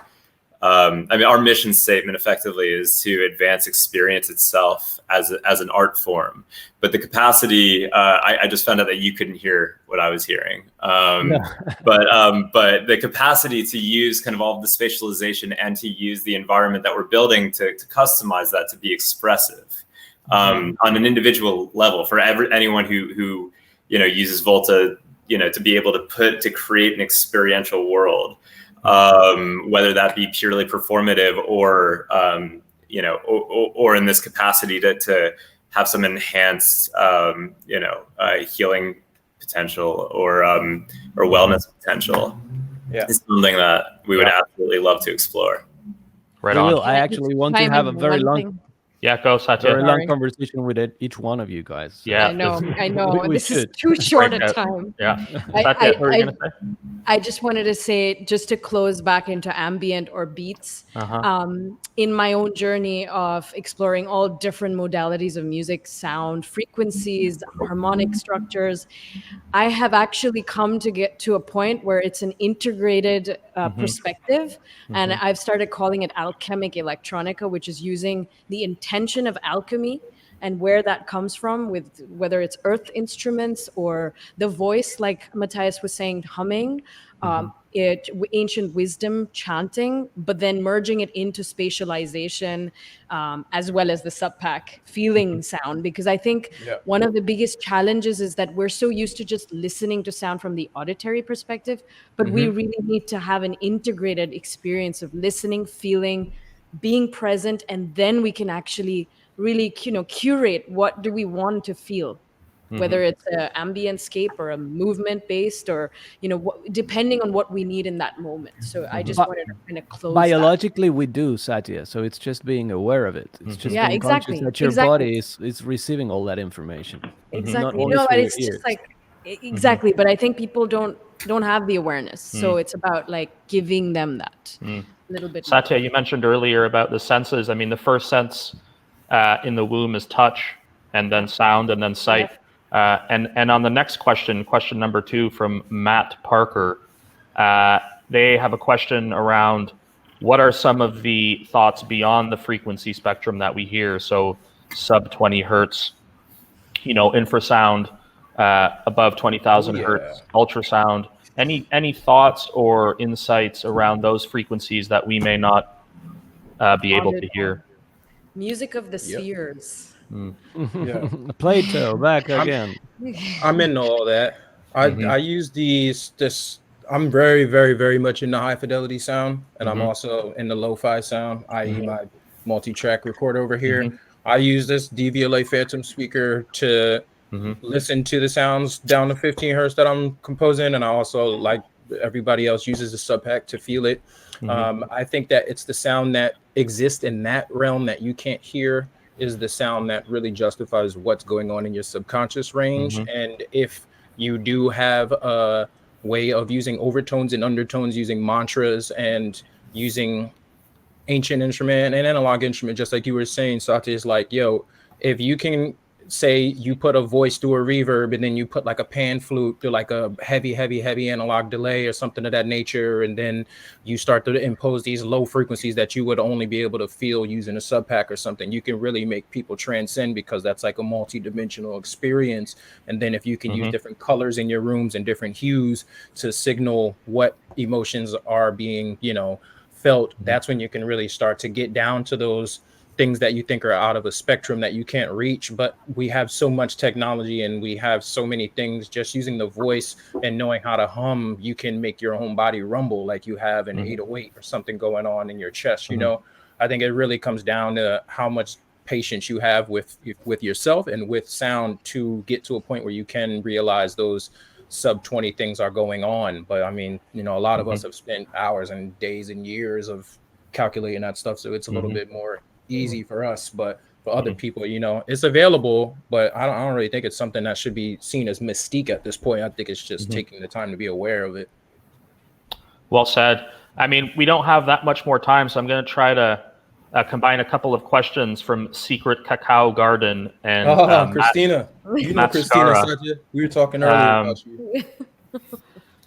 I mean, our mission statement effectively is to advance experience itself as an art form. But the capacity, I just found out that you couldn't hear what I was hearing. But the capacity to use kind of all of the spatialization and to use the environment that we're building to customize that to be expressive on an individual level for anyone who you know uses Volta, you know, to be able to create an experiential world. Whether that be purely performative or, you know, or in this capacity to have some enhanced, you know, healing potential or wellness potential, is something that we would absolutely love to explore.
Right on.
I actually want to have a very long.
Yeah, go Satya.
Very long
Sorry.
conversation with each one of you guys. So
Yeah.
I know.
we
This is
should.
too short a
Break out.
time.
Yeah.
I-
Satya, what were you
I-
going to say?
I just wanted to say, just to close back into ambient or beats, in my own journey of exploring all different modalities of music, sound, frequencies, harmonic structures, I have actually come to get to a point where it's an integrated perspective. And I've started calling it alchemic electronica, which is using the intention of alchemy and where that comes from, with whether it's earth instruments or the voice, like Matias was saying, humming, ancient wisdom chanting, but then merging it into spatialization, as well as the SUBPAC feeling sound. Because I think one of the biggest challenges is that we're so used to just listening to sound from the auditory perspective, but we really need to have an integrated experience of listening, feeling, being present, and then we can actually really curate what do we want to feel, whether it's an ambient scape or a movement based, or depending on what we need in that moment. So I just wanted to kind of close
Biologically, we do, Satya. So it's just being aware of it. It's just being conscious that your body is receiving all that information.
Exactly.
Not only
No,
through
but
your
it's
ears.
just like exactly. But I think people don't have the awareness. So it's about like giving them that a little bit.
Satya, you mentioned earlier about the senses. I mean, the first sense in the womb is touch, and then sound, and then sight. And on the next question number 2 from Matt Parker, they have a question around what are some of the thoughts beyond the frequency spectrum that we hear? So sub 20 hertz, infrasound, above 20,000 hertz, ultrasound. Any thoughts or insights around those frequencies that we may not be able to hear?
Music of the spheres.
Plato, back again.
I'm into all that. I use this. I'm very, very, very much into high fidelity sound, and I'm also in the lo-fi sound, i.e. my multi-track recorder over here. I use this DVLA Phantom speaker to listen to the sounds down to 15 hertz that I'm composing, and I also, like everybody else, uses the SUBPAC to feel it. I think that it's the sound that exists in that realm that you can't hear is the sound that really justifies what's going on in your subconscious range. And if you do have a way of using overtones and undertones, using mantras and using ancient instrument and analog instrument, just like you were saying, Satya, is like, yo, if you can say you put a voice through a reverb and then you put like a pan flute to like a heavy analog delay or something of that nature, and then you start to impose these low frequencies that you would only be able to feel using a SUBPAC or something, you can really make people transcend, because that's like a multi-dimensional experience. And then if you can use different colors in your rooms and different hues to signal what emotions are being felt, that's when you can really start to get down to those things that you think are out of a spectrum that you can't reach. But we have so much technology and we have so many things. Just using the voice and knowing how to hum, you can make your whole body rumble like you have an 808 or something going on in your chest. I think it really comes down to how much patience you have with yourself and with sound to get to a point where you can realize those sub 20 things are going on. But I mean, a lot of us have spent hours and days and years of calculating that stuff, so it's a little bit more easy for us. But for other people, it's available, but I don't really think it's something that should be seen as mystique at this point. I think it's just taking the time to be aware of it.
Well said. I mean, we don't have that much more time, so I'm going to try to combine a couple of questions from Secret Cacao Garden and
Christina.
Matt
Christina,
Skara.
Satya. We were talking earlier about you.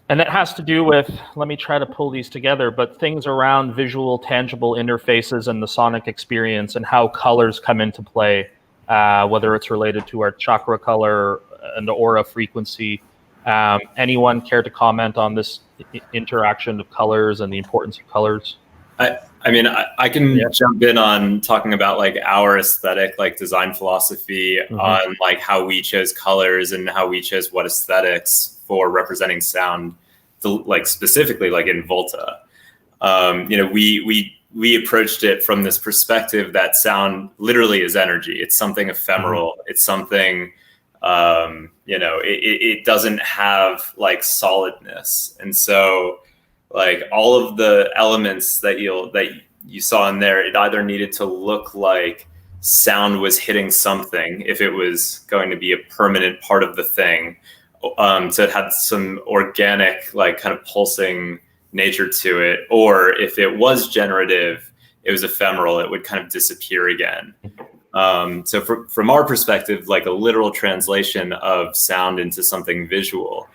And that has to do with, let me try to pull these together, but things around visual, tangible interfaces and the sonic experience and how colors come into play, whether it's related to our chakra color and the aura frequency. Anyone care to comment on this interaction of colors and the importance of colors?
I mean, I can jump in on talking about like our aesthetic, like design philosophy on like how we chose colors and how we chose what aesthetics for representing sound, like specifically like in Volta. We approached it from this perspective that sound literally is energy. It's something ephemeral. It's something, it doesn't have like solidness. And so like all of the elements that you saw in there, it either needed to look like sound was hitting something, if it was going to be a permanent part of the thing. So it had some organic, like kind of pulsing nature to it, or if it was generative, it was ephemeral, it would kind of disappear again. So from our perspective, like a literal translation of sound into something visual,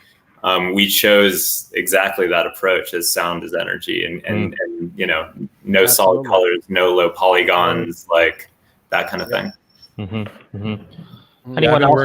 we chose exactly that approach, as sound as energy, and you know, no solid colors, no low polygons, like that kind of thing.
Anyone else?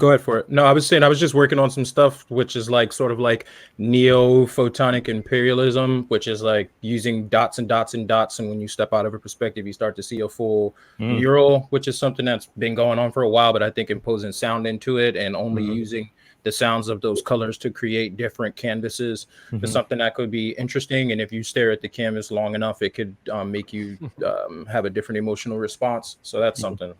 Go ahead for it. No, I was saying I was just working on some stuff which is like sort of like neo-photonic imperialism, which is like using dots and dots and dots, and when you step out of a perspective, you start to see a full mural, which is something that's been going on for a while, but I think imposing sound into it and only using the sounds of those colors to create different canvases is something that could be interesting. And if you stare at the canvas long enough, it could make you have a different emotional response. So that's something,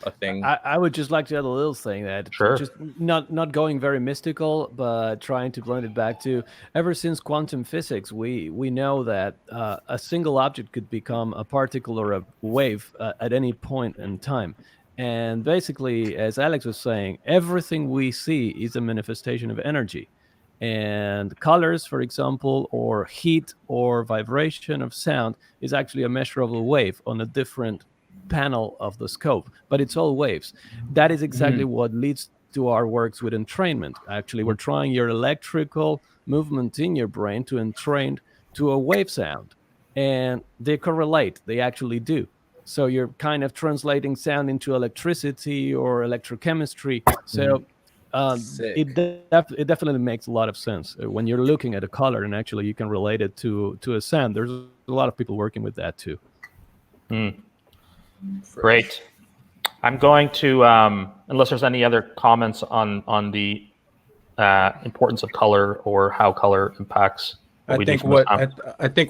a thing.
I would just like to add a little thing that just not going very mystical, but trying to blend it back to ever since quantum physics, we know that a single object could become a particle or a wave at any point in time. And basically, as Alex was saying, everything we see is a manifestation of energy. And colors, for example, or heat or vibration of sound is actually a measurable wave on a different panel of the scope, but it's all waves. That is exactly what leads to our works with entrainment. Actually, we're trying your electrical movement in your brain to entrain to a wave sound. And they correlate, they actually do. So you're kind of translating sound into electricity or electrochemistry. So it definitely makes a lot of sense when you're looking at a color, and actually you can relate it to a sound. There's a lot of people working with that too.
Great. I'm going to, unless there's any other comments on the importance of color or how color impacts.
I think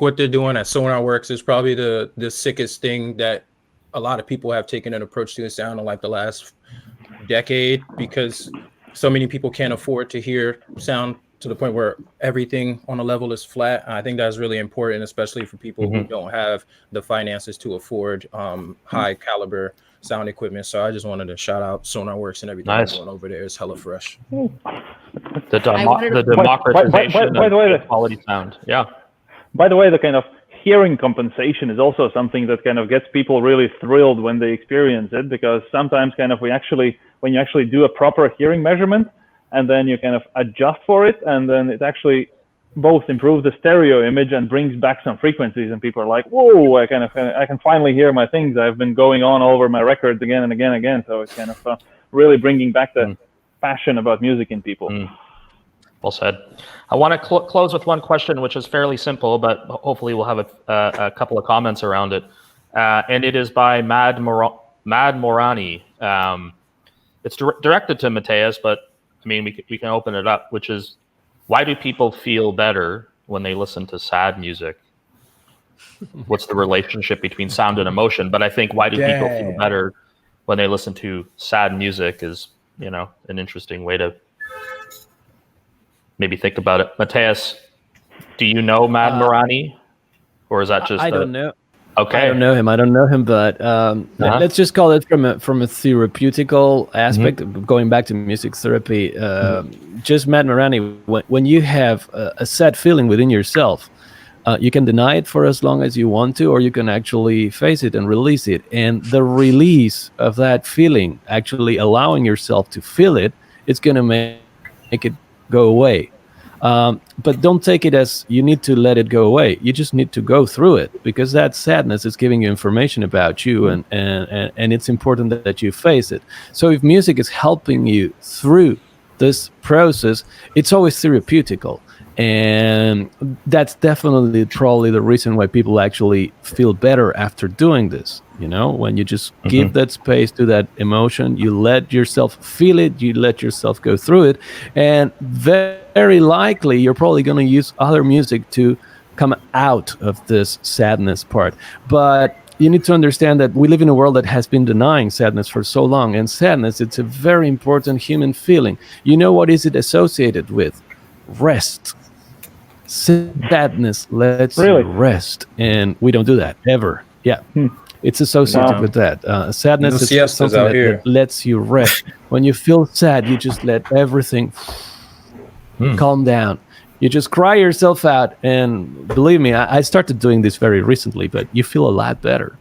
what they're doing at Sonarworks is probably the sickest thing that a lot of people have taken an approach to sound in like the last decade, because so many people can't afford to hear sound to the point where everything on a level is flat. I think that's really important, especially for people who don't have the finances to afford high caliber sound equipment. So I just wanted to shout out Sonarworks and everything going over there. It's hella fresh.
The democratization of quality sound. Yeah.
By the way, the kind of hearing compensation is also something that kind of gets people really thrilled when they experience it, because sometimes kind of when you actually do a proper hearing measurement and then you kind of adjust for it, and then it actually both improves the stereo image and brings back some frequencies, and people are like, whoa, I can finally hear my things. I've been going on over my records again and again and again. So it's kind of really bringing back the passion about music in people.
Well said. I want to close with one question, which is fairly simple, but hopefully we'll have a couple of comments around it. And it is by Mad Morani. It's directed to Matias, but I mean, we can open it up, which is, why do people feel better when they listen to sad music? What's the relationship between sound and emotion? But I think, why do people feel better when they listen to sad music is, you know, an interesting way to maybe think about it. Matias, do you know Mad Morani? Or is that just
I don't know.
Okay.
I don't know him, but let's just call it from a therapeutical aspect, going back to music therapy. Just Mad Morani, when you have a sad feeling within yourself, you can deny it for as long as you want to, or you can actually face it and release it. And the release of that feeling, actually allowing yourself to feel it, it's going to make it go away. But don't take it as you need to let it go away. You just need to go through it, because that sadness is giving you information about you, and it's important that you face it. So if music is helping you through this process, it's always therapeutical. And that's definitely probably the reason why people actually feel better after doing this. You know, when you just give that space to that emotion, you let yourself feel it, you let yourself go through it, and very likely you're probably going to use other music to come out of this sadness part. But you need to understand that we live in a world that has been denying sadness for so long, and sadness, it's a very important human feeling. You know what is it associated with? Rest. Sadness lets you rest, and we don't do that ever. Yeah. It's associated with that. Sadness is just something that lets you rest. When you feel sad, you just let everything calm down. You just cry yourself out, and believe me, I started doing this very recently, but you feel a lot better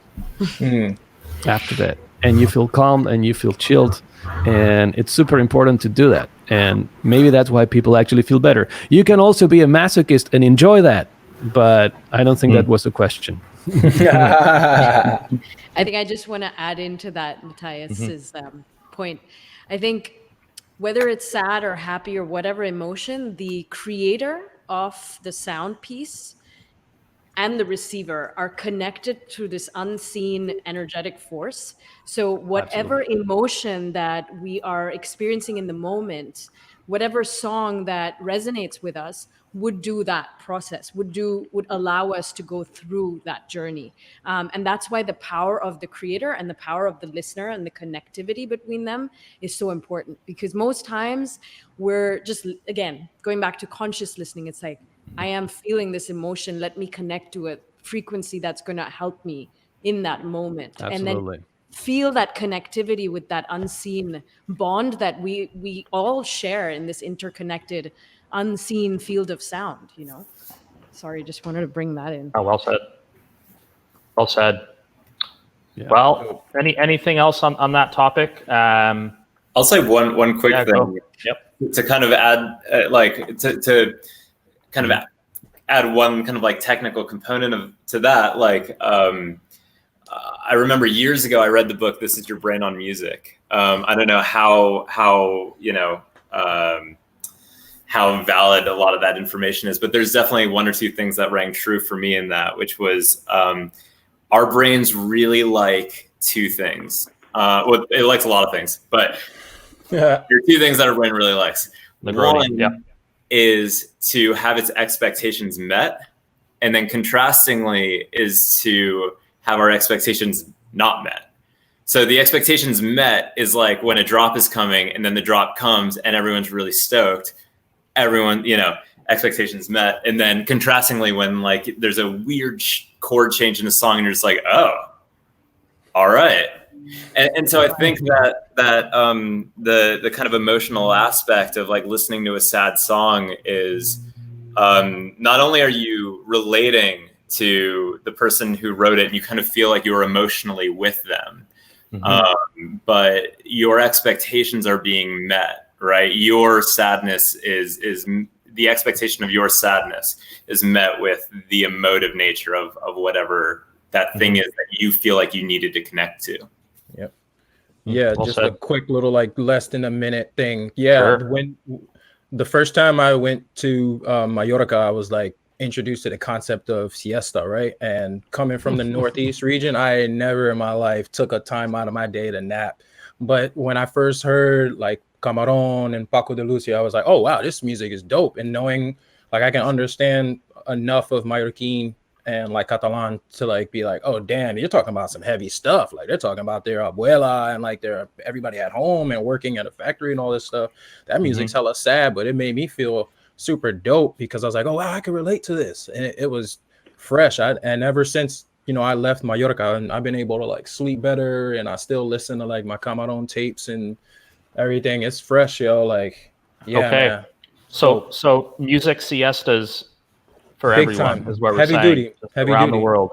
after that. And you feel calm and you feel chilled, and it's super important to do that. And maybe that's why people actually feel better. You can also be a masochist and enjoy that, but I don't think that was the question.
I think I just want to add into that Matias's point. I think whether it's sad or happy or whatever emotion, the creator of the sound piece and the receiver are connected to this unseen energetic force. So whatever emotion that we are experiencing in the moment, whatever song that resonates with us would do that process, would allow us to go through that journey. And that's why the power of the creator and the power of the listener and the connectivity between them is so important. Because most times we're just, again, going back to conscious listening, it's like, I am feeling this emotion. Let me connect to a frequency that's going to help me in that moment.
Absolutely.
And then feel that connectivity with that unseen bond that we all share in this interconnected, unseen field of sound, you know? Sorry, just wanted to bring that in.
Oh, well said. Well said.
Yeah.
Well, anything else on that topic?
I'll say one quick thing.
Go. Yep.
To kind of add, to kind of add one kind of like technical component to that. Like, I remember years ago, I read the book, This Is Your Brain on Music. I don't know how valid a lot of that information is, but there's definitely one or two things that rang true for me in that, which was our brains really like two things. Well, it likes a lot of things, but there are two things that our brain really likes. One is to have its expectations met, and then contrastingly is to have our expectations not met. So the expectations met is like when a drop is coming and then the drop comes and everyone's really stoked. Everyone, expectations met. And then contrastingly, when like there's a weird chord change in the song and you're just like, oh, all right. And so I think that the kind of emotional aspect of like listening to a sad song is not only are you relating to the person who wrote it, and you kind of feel like you're emotionally with them, but your expectations are being met, right? Your sadness is the expectation of your sadness is met with the emotive nature of whatever that thing is that you feel like you needed to connect to.
Yep. Yeah,
well
just
said.
a quick little like less than a minute thing. Yeah,
Sure.
when the first time I went to Mallorca, I was like introduced to the concept of siesta, right? And coming from the Northeast region, I never in my life took a time out of my day to nap. But when I first heard like Camarón and Paco de Lucia, I was like, oh wow, this music is dope. And knowing like I can understand enough of Mallorquin and like Catalan to like be like, oh damn, you're talking about some heavy stuff. Like they're talking about their abuela and like their everybody at home and working at a factory and all this stuff. That music's hella sad, but it made me feel super dope because I was like, oh wow, I can relate to this. And it was fresh. And ever since, I left Mallorca, and I've been able to like sleep better, and I still listen to like my Camarón tapes and everything. It's fresh, yo. Like, yeah.
Okay.
Man.
So music siestas for
Big
everyone
time.
is what we're
Heavy
saying.
duty.
Just
Heavy
around
duty.
the world.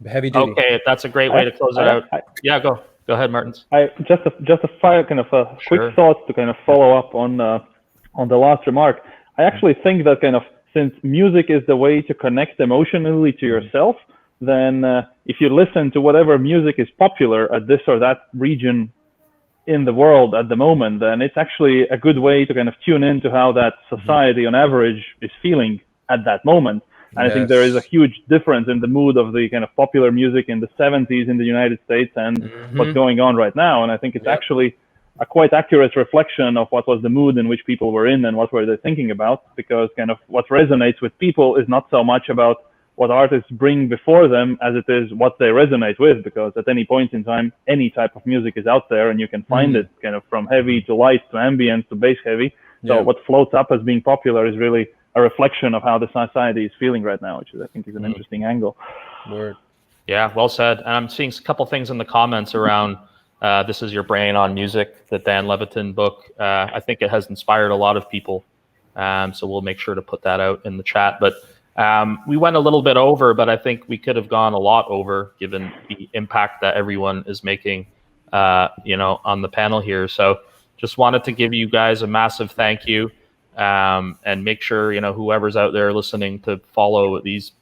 Heavy duty.
Okay, that's a great way to close it out. Yeah, go ahead, Martins.
Just a kind of a quick thought to kind of follow up on the last remark. I actually think that kind of since music is the way to connect emotionally to yourself, then if you listen to whatever music is popular at this or that region in the world at the moment, then it's actually a good way to kind of tune into how that society on average is feeling at that moment. And I think there is a huge difference in the mood of the kind of popular music in the 70s in the United States and what's going on right now. And I think it's actually a quite accurate reflection of what was the mood in which people were in and what were they thinking about, because kind of what resonates with people is not so much about what artists bring before them as it is what they resonate with, because at any point in time, any type of music is out there and you can find it kind of from heavy to light to ambient to bass heavy. So what floats up as being popular is really a reflection of how the society is feeling right now, which is, I think, is an interesting angle.
Word.
Yeah, well said. And I'm seeing a couple things in the comments around This Is Your Brain on Music, the Dan Levitin book. I think it has inspired a lot of people. So we'll make sure to put that out in the chat. But we went a little bit over, but I think we could have gone a lot over given the impact that everyone is making, on the panel here. So just wanted to give you guys a massive thank you, and make sure, whoever's out there listening to follow what these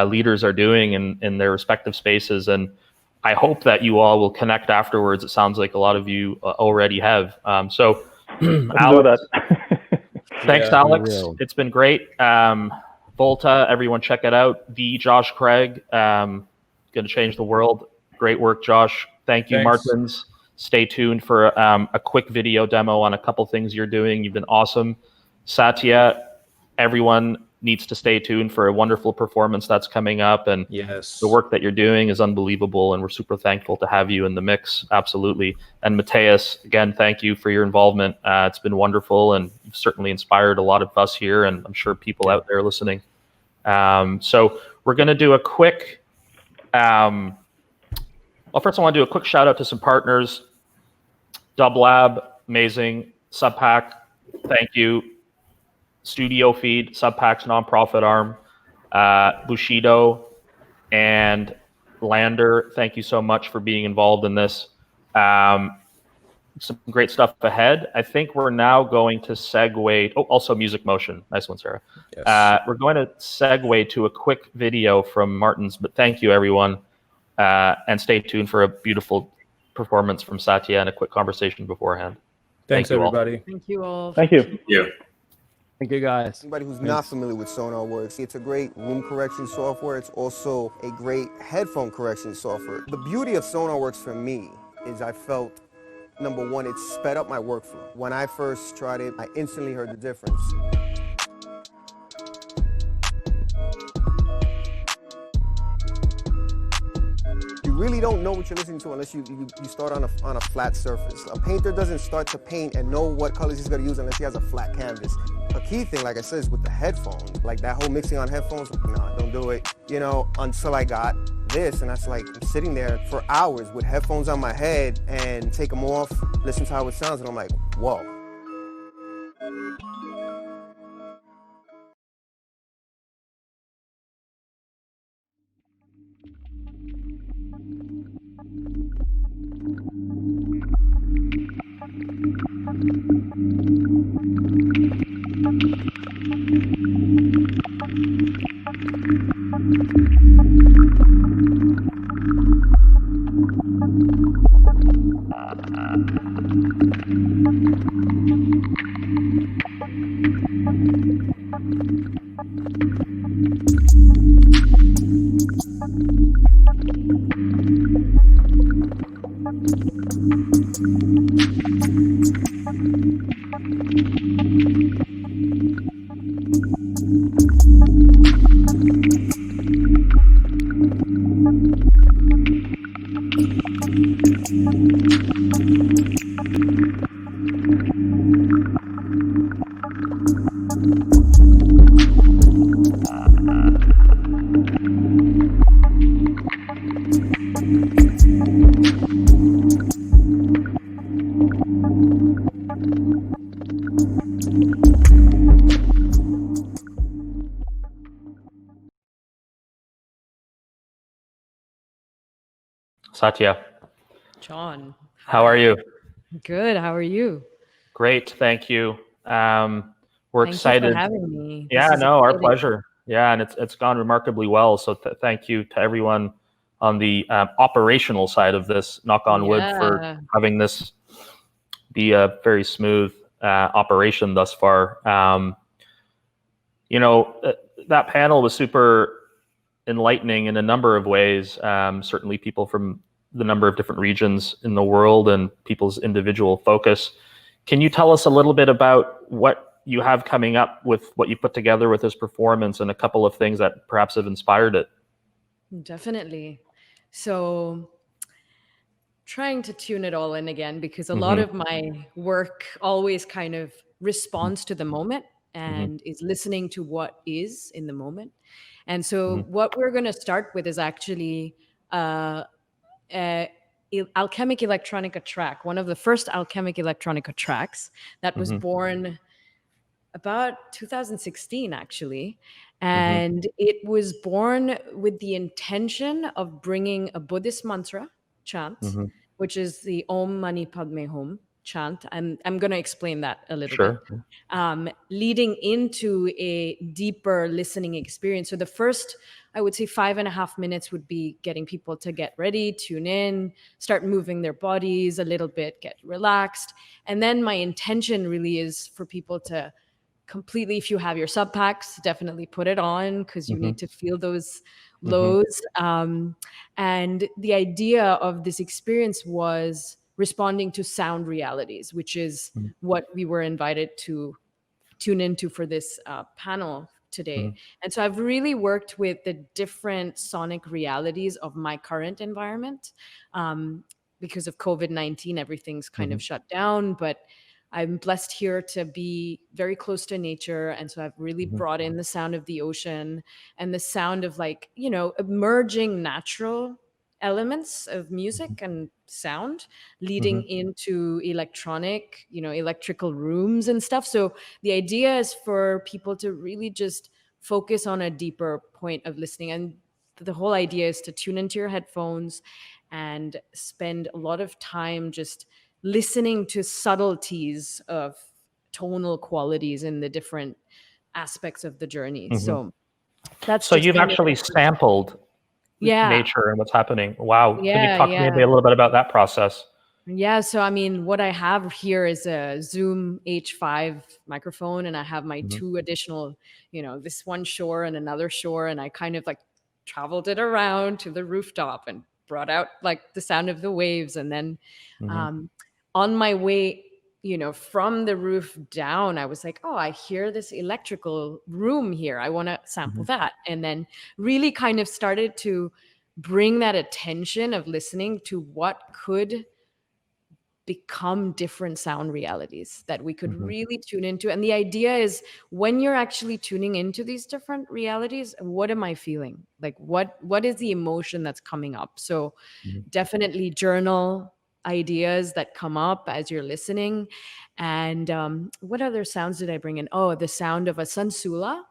leaders are doing in their respective spaces. And I hope that you all will connect afterwards. It sounds like a lot of you already have. So Alex, thanks,
Yeah, we
Alex.
will.
It's been great. Volta, everyone check it out. The Josh Craig, going to change the world. Great work, Josh. Thank you,
Thanks.
Martins. Stay tuned for a quick video demo on a couple things you're doing. You've been awesome. Satya, everyone needs to stay tuned for a wonderful performance that's coming up. And
Yes.
the work that you're doing is unbelievable, and we're super thankful to have you in the mix. Absolutely. And Matias, again, thank you for your involvement. It's been wonderful, and you've certainly inspired a lot of us here, and I'm sure people out there listening. So we're going to do a quick, well, first I want to do a quick shout out to some partners. DubLab, amazing. SUBPAC, thank you. StudioFeed, SUBPAC's nonprofit arm. Bushido and Lander, thank you so much for being involved in this. Some great stuff ahead. I think we're now going to segue. Oh, also Music Motion. Nice one, Sarah.
Yes.
We're going to segue to a quick video from Martins, but thank you, everyone. And stay tuned for a beautiful performance from Satya and a quick conversation beforehand.
Thanks,
Thank you all.
everybody.
Thank you all.
Thank you.
Thank you.
Thank you, guys.
Anybody who's not familiar with Sonarworks, it's a great room correction software. It's also a great headphone correction software. The beauty of Sonarworks for me is I felt, number one, it sped up my workflow. When I first tried it, I instantly heard the difference. You really don't know what you're listening to unless you start on a flat surface. A painter doesn't start to paint and know what colors he's gonna use unless he has a flat canvas. A key thing, like I said, is with the headphones. Like that whole mixing on headphones, nah, don't do it. Until I got this, and that's like, I'm sitting there for hours with headphones on my head and take them off, listen to how it sounds, and I'm like, whoa.
Satya,
John.
how are you?
Good. How are you?
Great, thank you. We're
Thank
excited.
you for having me.
Yeah,
This is
no, our
exciting.
pleasure. Yeah, and it's gone remarkably well. So thank you to everyone on the operational side of this. Knock on wood for
Yeah.
having this be a very smooth operation thus far. That panel was super enlightening in a number of ways. Certainly people from the number of different regions in the world and people's individual focus. Can you tell us a little bit about what you have coming up with what you put together with this performance and a couple of things that perhaps have inspired it?
Definitely. So trying to tune it all in again, because a lot of my work always kind of responds to the moment and is listening to what is in the moment. And so what we're going to start with is actually Alchemic Electronica track, one of the first Alchemic Electronica tracks that was born about 2016, actually. And it was born with the intention of bringing a Buddhist mantra chant, which is the Om Mani Padme Hum chant. I'm going to explain that a little bit. Leading into a deeper listening experience. So the first, I would say 5.5 minutes would be getting people to get ready, tune in, start moving their bodies a little bit, get relaxed. And then my intention really is for people to completely, if you have your SUBPACs, definitely put it on, because you need to feel those lows. And the idea of this experience was responding to sound realities, which is what we were invited to tune into for this panel today. And so I've really worked with the different sonic realities of my current environment. Because of COVID-19, everything's kind of shut down, but I'm blessed here to be very close to nature. And so I've really brought in the sound of the ocean and the sound of, like, you know, emerging natural elements of music and sound leading into electronic, you know, electrical rooms and stuff. So the idea is for people to really just focus on a deeper point of listening. And the whole idea is to tune into your headphones and spend a lot of time just listening to subtleties of tonal qualities in the different aspects of the journey. So that's
so
just
you've
kind of-
actually sampled nature and what's happening. Wow. Can you talk to me a little bit about that process?
Yeah, so I mean, what I have here is a Zoom H5 microphone, and I have my two additional, you know, this one shore and another shore, and I kind of like traveled it around to the rooftop and brought out like the sound of the waves. And then on my way, you know, from the roof down, I was like, oh, I hear this electrical room here. I want to sample that. And then really kind of started to bring that attention of listening to what could become different sound realities that we could really tune into. And the idea is, when you're actually tuning into these different realities, what am I feeling? Like, what is the emotion that's coming up? So definitely journal ideas that come up as you're listening. And what other sounds did I bring in? Oh, the sound of a sansula.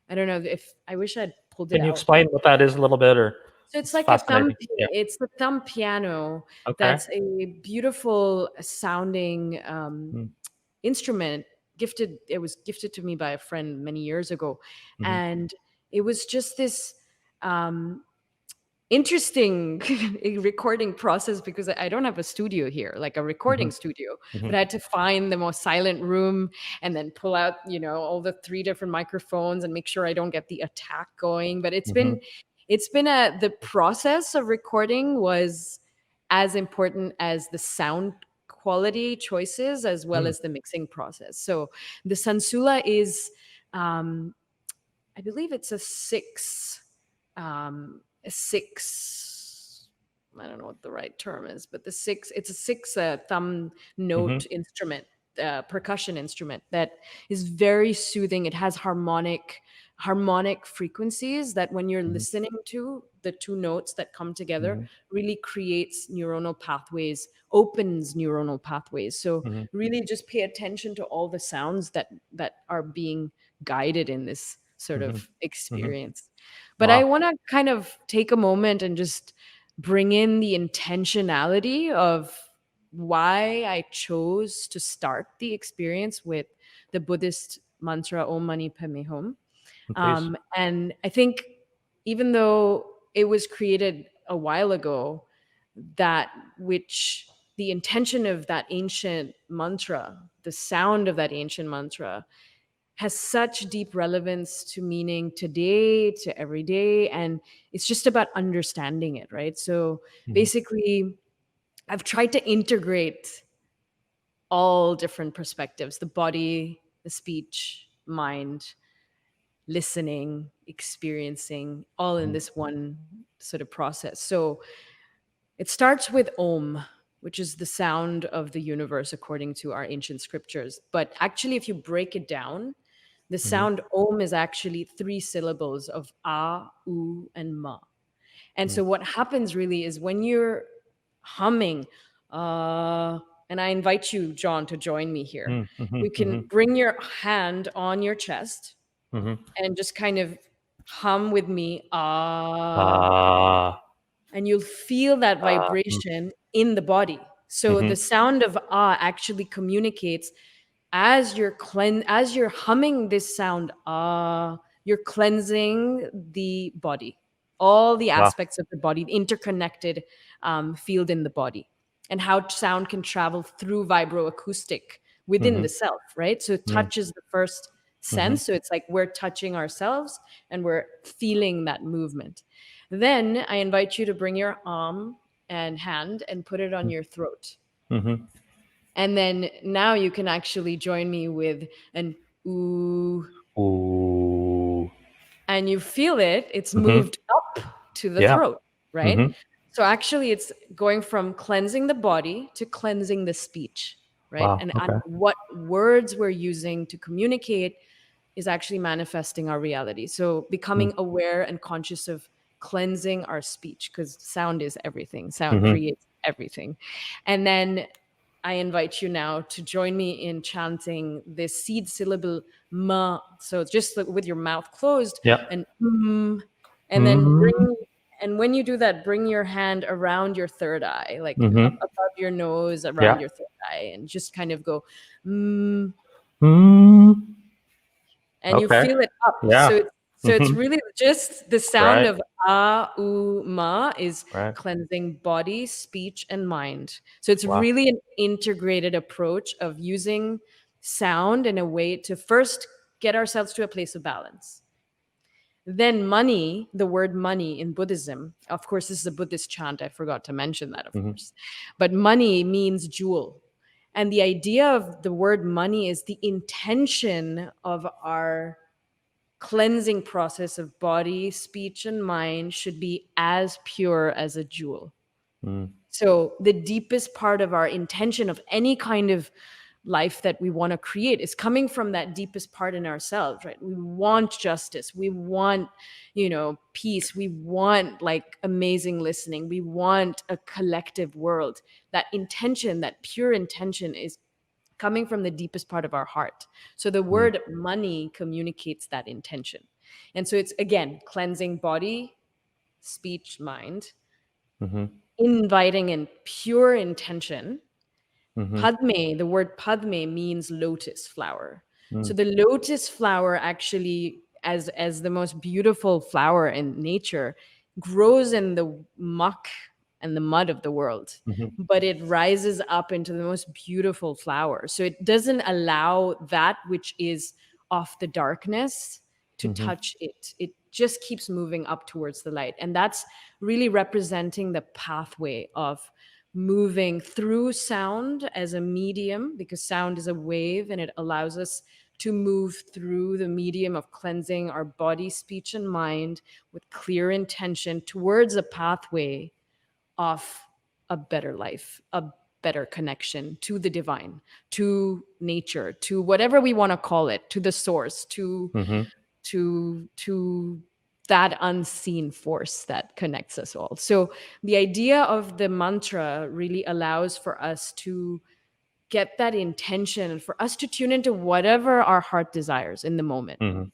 I don't know if I wish I'd pulled it out.
Can you explain what that is a little bit? Or
so it's like a thumb.
Yeah.
It's the thumb piano.
Okay.
That's a beautiful sounding instrument. It was gifted to me by a friend many years ago, and it was just this interesting recording process, because I don't have a studio here, like a recording studio, but I had to find the most silent room and then pull out, you know, all the 3 different microphones and make sure I don't get the attack going. But it's been the process of recording was as important as the sound quality choices, as well as the mixing process. So the sansula is, I believe it's a six, I don't know what the right term is, but it's a 6 thumb note instrument, percussion instrument that is very soothing. It has harmonic frequencies that, when you're listening to the 2 notes that come together, really creates neuronal pathways, opens neuronal pathways. So really just pay attention to all the sounds that are being guided in this sort of experience. But I want to kind of take a moment and just bring in the intentionality of why I chose to start the experience with the Buddhist mantra Om Mani Padme Hum. And I think, even though it was created a while ago, the intention of that ancient mantra, the sound of that ancient mantra, has such deep relevance to meaning today, to every day. And it's just about understanding it, right? So basically, I've tried to integrate all different perspectives: the body, the speech, mind, listening, experiencing, all in this one sort of process. So it starts with Om, which is the sound of the universe according to our ancient scriptures. But actually, if you break it down, The sound om is actually 3 syllables of a, u, and ma. And so what happens really is when you're humming, and I invite you, John, to join me here. You can bring your hand on your chest and just kind of hum with me, and you'll feel that vibration in the body. So the sound of actually communicates as you're humming this sound, you're cleansing the body, all the aspects of the body, the interconnected field in the body, and how sound can travel through vibroacoustic within the self, right? So touch is the first sense. So it's like we're touching ourselves and we're feeling that movement. Then I invite you to bring your arm and hand and put it on your throat. And then now you can actually join me with an ooh.
Ooh.
And you feel it. It's moved up to the throat, right? So actually it's going from cleansing the body to cleansing the speech, right?
Wow,
And
okay.
what words we're using to communicate is actually manifesting our reality. So becoming aware and conscious of cleansing our speech, because sound is everything. Sound creates everything. And then I invite you now to join me in chanting this seed syllable ma. So just with your mouth closed and and then and when you do that, bring your hand around your third eye, like up above your nose, around your third eye, and just kind of go and you feel it up. So it's really just the sound of u, ma is cleansing body, speech, and mind. So it's really an integrated approach of using sound in a way to first get ourselves to a place of balance. Then money, the word money in Buddhism, of course, this is a Buddhist chant. I forgot to mention that, of course. But money means jewel. And the idea of the word money is the intention of our cleansing process of body, speech, and mind should be as pure as a jewel. So the deepest part of our intention of any kind of life that we want to create is coming from that deepest part in ourselves, right? We want justice. We want, peace. We want like amazing listening. We want a collective world. That intention, that pure intention is coming from the deepest part of our heart. So the word money communicates that intention. And so it's, again, cleansing body, speech, mind, inviting in pure intention. Padme, the word Padme means lotus flower. So the lotus flower actually, as the most beautiful flower in nature, grows in the muck and the mud of the world, but it rises up into the most beautiful flower. So it doesn't allow that which is of the darkness to touch it. It just keeps moving up towards the light. And that's really representing the pathway of moving through sound as a medium, because sound is a wave and it allows us to move through the medium of cleansing our body, speech, and mind with clear intention towards a pathway of a better life, a better connection to the divine, to nature, to whatever we want to call it, to the source, to that unseen force that connects us all. So the idea of the mantra really allows for us to get that intention and for us to tune into whatever our heart desires in the moment.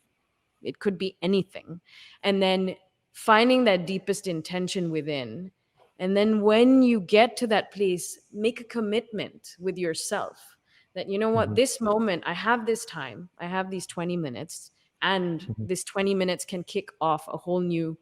It could be anything. And then finding that deepest intention within. And then when you get to that place, make a commitment with yourself that, you know what, this moment, I have this time, I have these 20 minutes, and this 20 minutes can kick off a whole new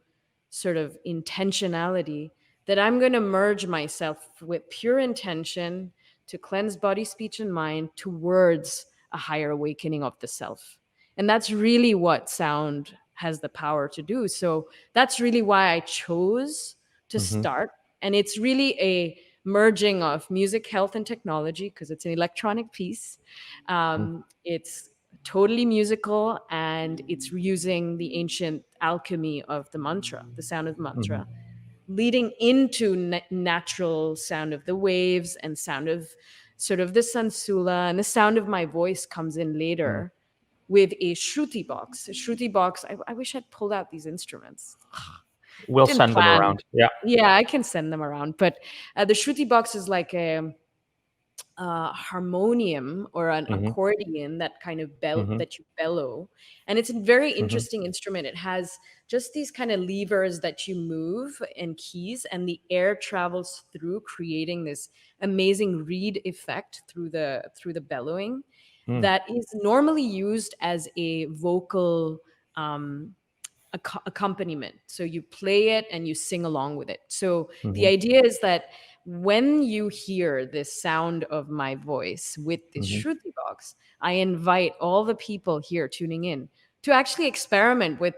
sort of intentionality that I'm going to merge myself with pure intention to cleanse body, speech, and mind towards a higher awakening of the self. And that's really what sound has the power to do. So that's really why I chose to start. And it's really a merging of music, health, and technology, because it's an electronic piece. It's totally musical, and it's using the ancient alchemy of the mantra, the sound of mantra, leading into natural sound of the waves and sound of sort of the sansula, and the sound of my voice comes in later. with a Shruti box. A Shruti box, I wish I'd pulled out these instruments.
We'll
Didn't
send them
plan.
around. Yeah.
Yeah, I can send them around. But the Shruti box is like a harmonium or an accordion that kind of that you bellow, and it's a very interesting instrument. It has just these kind of levers that you move and keys, and the air travels through, creating this amazing reed effect through the bellowing that is normally used as a vocal accompaniment. So you play it and you sing along with it. So the idea is that when you hear this sound of my voice with this Shruti box, I invite all the people here tuning in to actually experiment with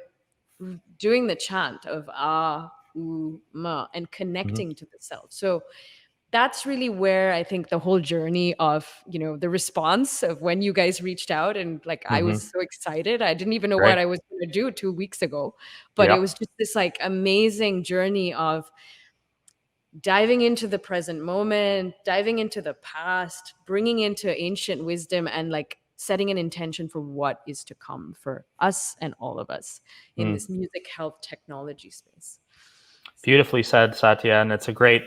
doing the chant of ah, oo, ma, and connecting to the self. So that's really where I think the whole journey of, the response of when you guys reached out, and like I was so excited. I didn't even know what I was going to do 2 weeks ago, but it was just this like amazing journey of diving into the present moment, diving into the past, bringing into ancient wisdom, and like setting an intention for what is to come for us and all of us in this music health technology space.
Beautifully said, Satya, and it's a great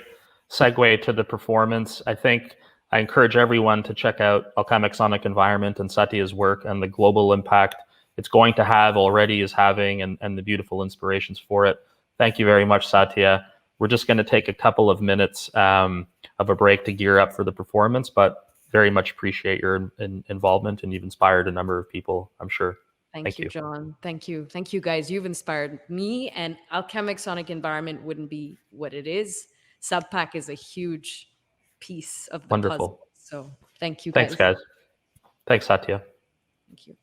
segue to the performance. I think I encourage everyone to check out Alchemic Sonic Environment and Satya's work and the global impact it's going to have, already is having, and the beautiful inspirations for it. Thank you very much, Satya. We're just going to take a couple of minutes of a break to gear up for the performance, but very much appreciate your involvement, and you've inspired a number of people, I'm sure.
Thank you, John. Thank you. Thank you, guys. You've inspired me, and Alchemic Sonic Environment wouldn't be what it is. SUBPAC is a huge piece of the puzzle. So thank you, guys.
Thanks, guys. Thanks, Satya.
Thank you.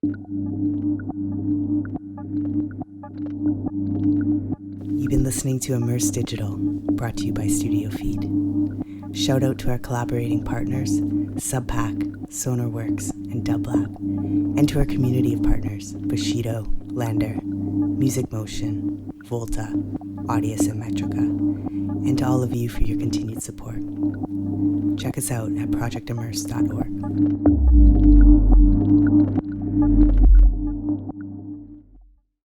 You've been listening to Immerse Digital, brought to you by StudioFeed. Shout out to our collaborating partners, SUBPAC, Sonarworks, and DubLab, and to our community of partners, Bushido, Lander, Music Motion, Volta, audio, and Metrica, and to all of you for your continued support. Check us out at projectimmerse.org.